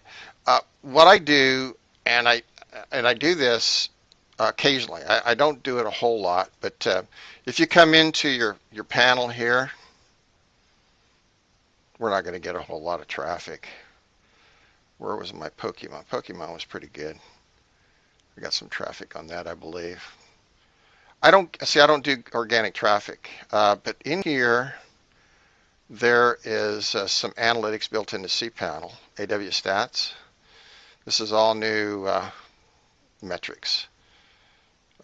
What I do, and I do this occasionally. I don't do it a whole lot, but if you come into your panel here, we're not going to get a whole lot of traffic. Where was my Pokemon? Pokemon was pretty good. I got some traffic on that, I believe. I don't do organic traffic, but in here there is some analytics built into cPanel, AW Stats. This is all new metrics.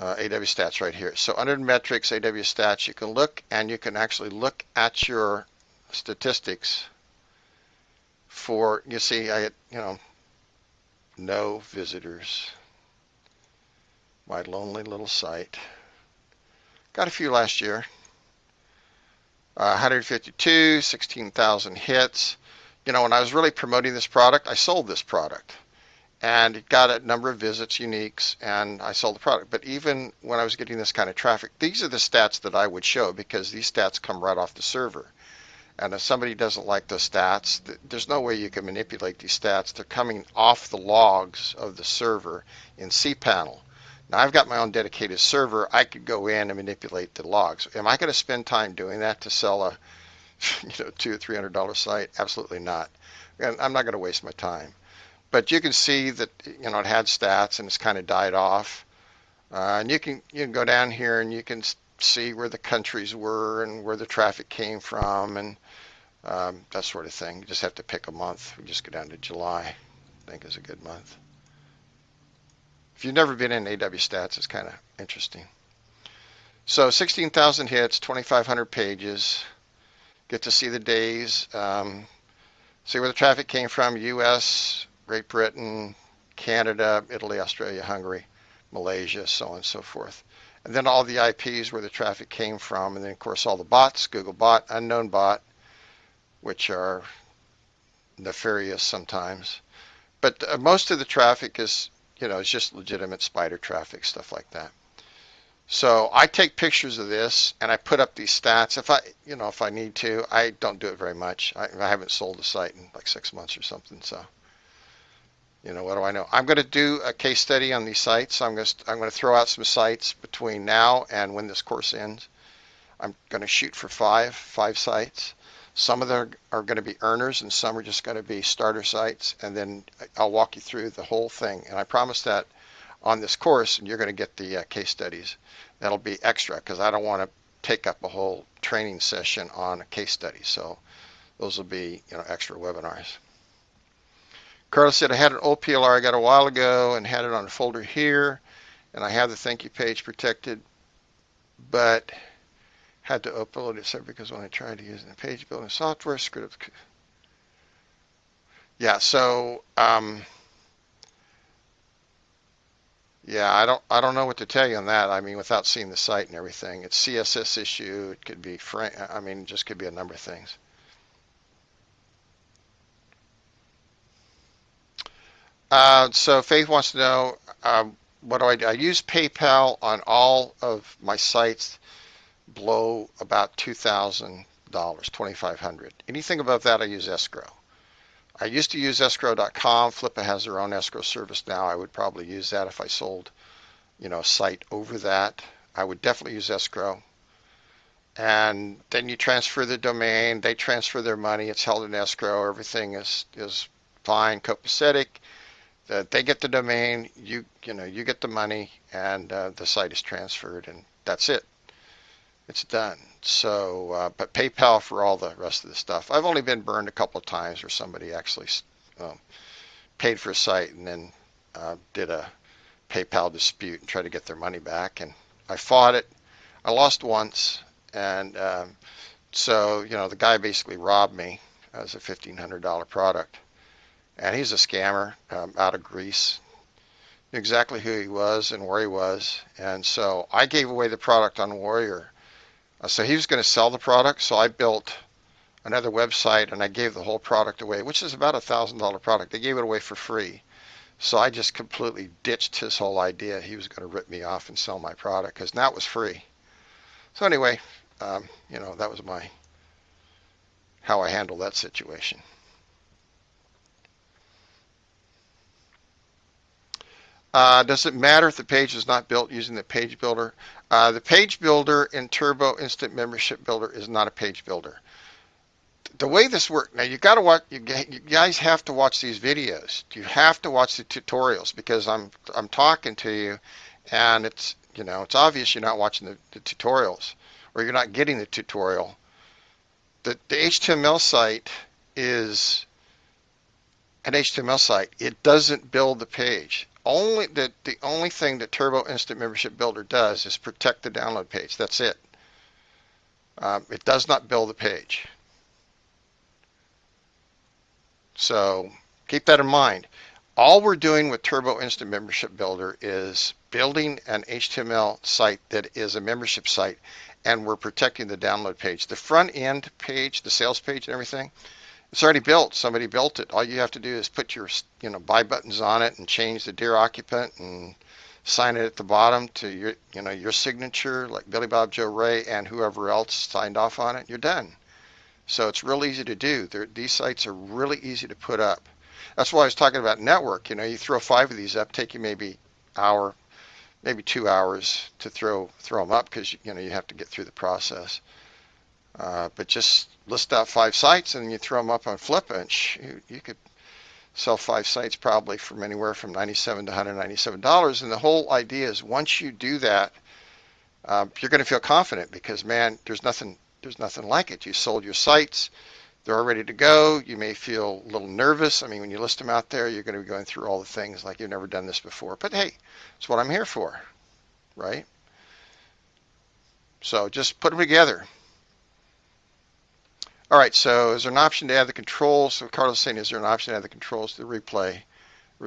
AW Stats right here. So under metrics, AW Stats, you can look and you can actually look at your statistics for, you see, I had, no visitors. My lonely little site. Got a few last year. 152, 16,000 hits. When I was really promoting this product, I sold this product. And it got a number of visits, uniques, and I sold the product. But even when I was getting this kind of traffic, these are the stats that I would show because these stats come right off the server. And if somebody doesn't like the stats, there's no way you can manipulate these stats. They're coming off the logs of the server in cPanel. Now I've got my own dedicated server. I could go in and manipulate the logs. Am I going to spend time doing that to sell a $200 or $300 site? Absolutely not. And I'm not going to waste my time. But you can see that it had stats and it's kind of died off. And you can go down here and you can see where the countries were and where the traffic came from and that sort of thing. You just have to pick a month. We just go down to July. I think is a good month. If you've never been in AW Stats, it's kind of interesting. So 16,000 hits, 2,500 pages. Get to see the days. See where the traffic came from. U.S., Great Britain, Canada, Italy, Australia, Hungary, Malaysia, so on and so forth. And then all the IPs where the traffic came from. And then, of course, all the bots, Google bot, unknown bot, which are nefarious sometimes. But most of the traffic is, it's just legitimate spider traffic, stuff like that. So I take pictures of this and I put up these stats. If I need to, I don't do it very much. I haven't sold the site in like 6 months or something. So, what do I know? I'm going to do a case study on these sites. I'm going to throw out some sites between now and when this course ends. I'm going to shoot for five sites. Some of them are going to be earners and some are just going to be starter sites. And then I'll walk you through the whole thing. And I promise that on this course, and you're going to get the case studies. That'll be extra because I don't want to take up a whole training session on a case study. So those will be, extra webinars. Carlos said, I had an old PLR I got a while ago and had it on a folder here. And I have the thank you page protected, but had to upload it because when I tried to use the page building software, script. Yeah, so yeah, I don't know what to tell you on that. I mean, without seeing the site and everything, it's CSS issue. It could be it just could be a number of things. So Faith wants to know, what do I do? I use PayPal on all of my sites below about $2,000, 2,500. Anything above that, I use escrow. I used to use escrow.com. Flippa has their own escrow service now. I would probably use that if I sold, a site over that. I would definitely use escrow. And then you transfer the domain. They transfer their money. It's held in escrow. Everything is fine, copacetic. They get the domain. You get the money, and the site is transferred, and that's it. It's done. So, but PayPal for all the rest of the stuff. I've only been burned a couple of times where somebody actually um, paid for a site and then did a PayPal dispute and tried to get their money back. And I fought it. I lost once, and so the guy basically robbed me as a $1,500 product. And he's a scammer out of Greece. Knew exactly who he was and where he was. And so I gave away the product on Warrior. So he was going to sell the product. So I built another website and I gave the whole product away, which is about $1,000 product. They gave it away for free. So I just completely ditched his whole idea. He was going to rip me off and sell my product because now it was free. So anyway, that was how I handled that situation. Does it matter if the page is not built using the page builder? The page builder in Turbo Instant Membership Builder is not a page builder. The way this works, now you got to watch. You guys have to watch these videos. You have to watch the tutorials because I'm talking to you, and it's obvious you're not watching the tutorials or you're not getting the tutorial. The HTML site is an HTML site. It doesn't build the page. The only thing that Turbo Instant Membership Builder does is protect the download page. That's it. It does not build the page. So keep that in mind. All we're doing with Turbo Instant Membership Builder is building an HTML site that is a membership site, and we're protecting the download page. The front end page, the sales page and everything, it's already built. Somebody built it. All you have to do is put your, buy buttons on it and change the dear occupant and sign it at the bottom to your signature, like Billy Bob Joe Ray and whoever else signed off on it. You're done. So it's real easy to do. These sites are really easy to put up. That's why I was talking about network. You throw 5 of these up, take you maybe hour, maybe 2 hours to throw them up because you have to get through the process. But just list out 5 sites and you throw them up on Flippa, and shoot, you could sell 5 sites probably from anywhere from $97 to $197. And the whole idea is once you do that, you're going to feel confident because, man, there's nothing like it. You sold your sites. They're all ready to go. You may feel a little nervous. I mean, when you list them out there, you're going to be going through all the things like you've never done this before. But hey, it's what I'm here for, right? So just put them together. All right, so is there an option to add the controls? So Carlos is saying, is there an option to add the controls to the replay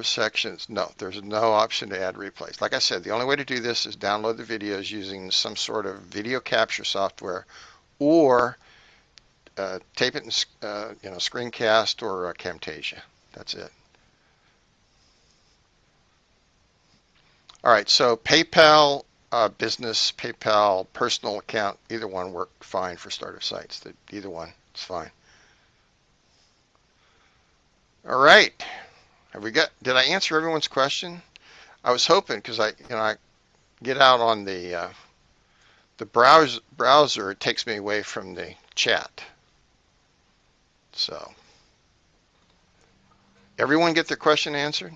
sections? No, there's no option to add replays. Like I said, the only way to do this is download the videos using some sort of video capture software or tape it in screencast or Camtasia. That's it. All right, so PayPal business, PayPal personal account, either one work fine for starter sites. Either one, it's fine. All right, did I answer everyone's question? I was hoping because I get out on the browser, it takes me away from the chat. So, everyone get their question answered?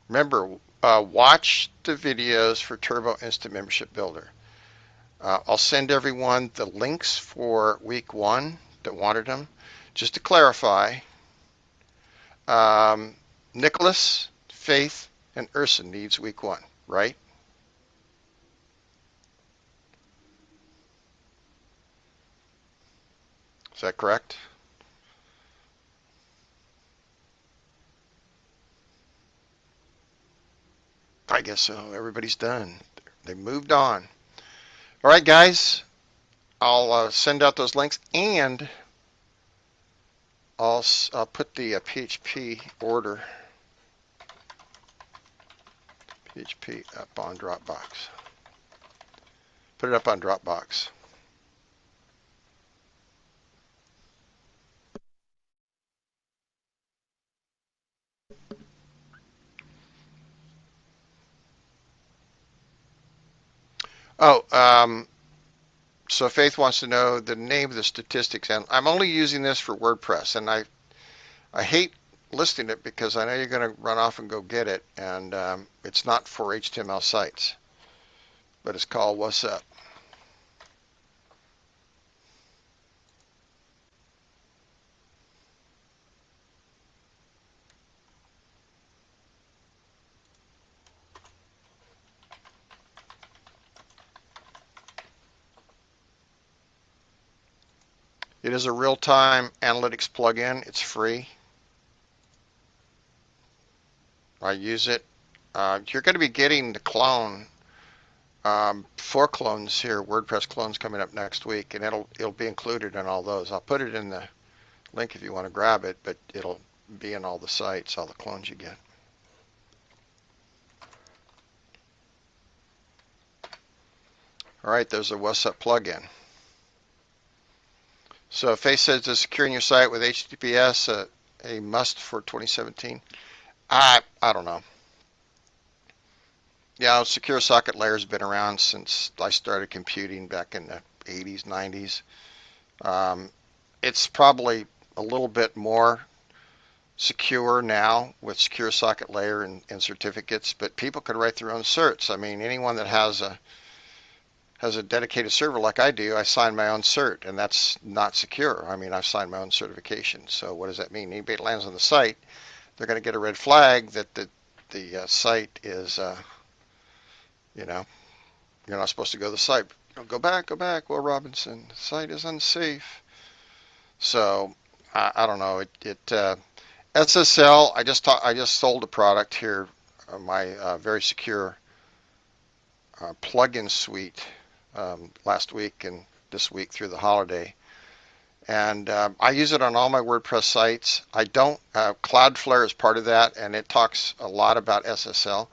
Remember, watch the videos for Turbo Instant Membership Builder. I'll send everyone the links for week 1 that wanted them. Just to clarify, Nicholas, Faith, and Urson needs week 1, right? Is that correct? I guess so. Everybody's done. They moved on. All right, guys. I'll send out those links and I'll put the PHP order, PHP up on Dropbox. Put it up on Dropbox. Oh, so Faith wants to know the name of the statistics, and I'm only using this for WordPress, and I hate listing it because I know you're going to run off and go get it, and it's not for HTML sites, but it's called What's Up. It is a real-time analytics plugin. It's free. I use it. You're going to be getting the clone, 4 clones here, WordPress clones coming up next week, and it'll be included in all those. I'll put it in the link if you want to grab it, but it'll be in all the sites, all the clones you get. All right, there's a What's Up plugin. So Faith says, is securing your site with HTTPS a must for 2017? I don't know. Yeah, secure socket layer has been around since I started computing back in the 80s, 90s. It's probably a little bit more secure now with secure socket layer and certificates, but people could write their own certs. I mean, anyone that has a dedicated server like I do, I sign my own cert, and that's not secure. I mean, I've signed my own certification. So what does that mean? Anybody that lands on the site, they're going to get a red flag that the site is, you know, you're not supposed to go to the site. Go back, go back. Will Robinson, the site is unsafe. So I don't know. SSL. I just sold a product here, my very secure plugin suite last week and this week through the holiday. And I use it on all my WordPress sites. I don't, Cloudflare is part of that, and it talks a lot about SSL.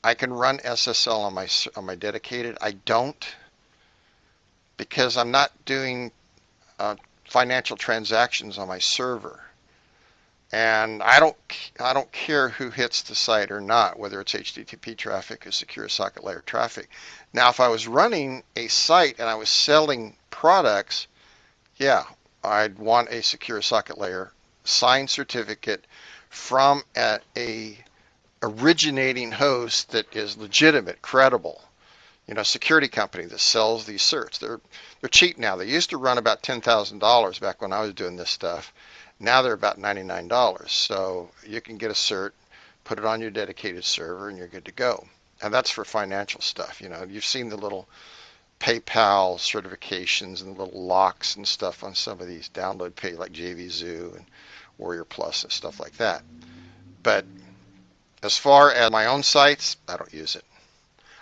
I can run SSL on my dedicated. I don't because I'm not doing financial transactions on my server. And I don't care who hits the site or not, whether it's HTTP traffic or secure socket layer traffic. Now, if I was running a site and I was selling products, yeah, I'd want a secure socket layer signed certificate from a originating host that is legitimate, credible. You know, security company that sells these certs. They're cheap now. They used to run about $10,000 back when I was doing this stuff. Now they're about $99. So you can get a cert, put it on your dedicated server, and you're good to go. And that's for financial stuff. You know, you've seen the little PayPal certifications and the little locks and stuff on some of these download pay like JVZoo and Warrior Plus and stuff like that. But as far as my own sites, I don't use it.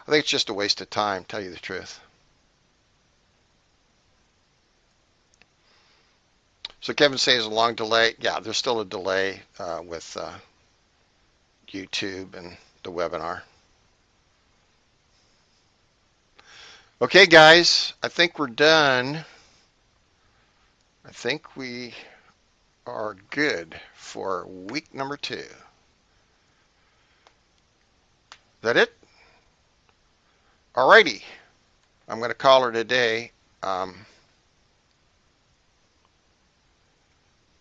I think it's just a waste of time, tell you the truth. So Kevin says a long delay. Yeah, there's still a delay with YouTube and the webinar. Okay, guys, I think we're done. I think we are good for week number 2. Is that it? Alrighty, I'm going to call her today.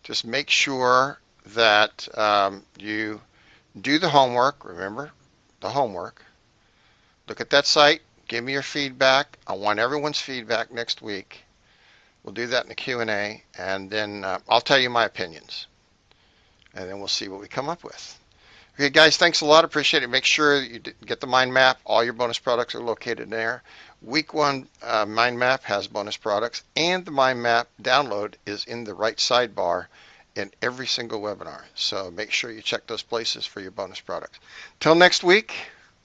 Just make sure that you do the homework. Remember the homework. Look at that site. Give me your feedback. I want everyone's feedback next week. We'll do that in the Q&A, and then I'll tell you my opinions, and then we'll see what we come up with. Okay, guys, thanks a lot. Appreciate it. Make sure you get the mind map. All your bonus products are located there. Week 1 mind map has bonus products, and the mind map download is in the right sidebar in every single webinar. So make sure you check those places for your bonus products. Till next week,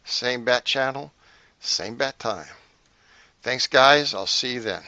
same bat channel, same bat time. Thanks, guys. I'll see you then.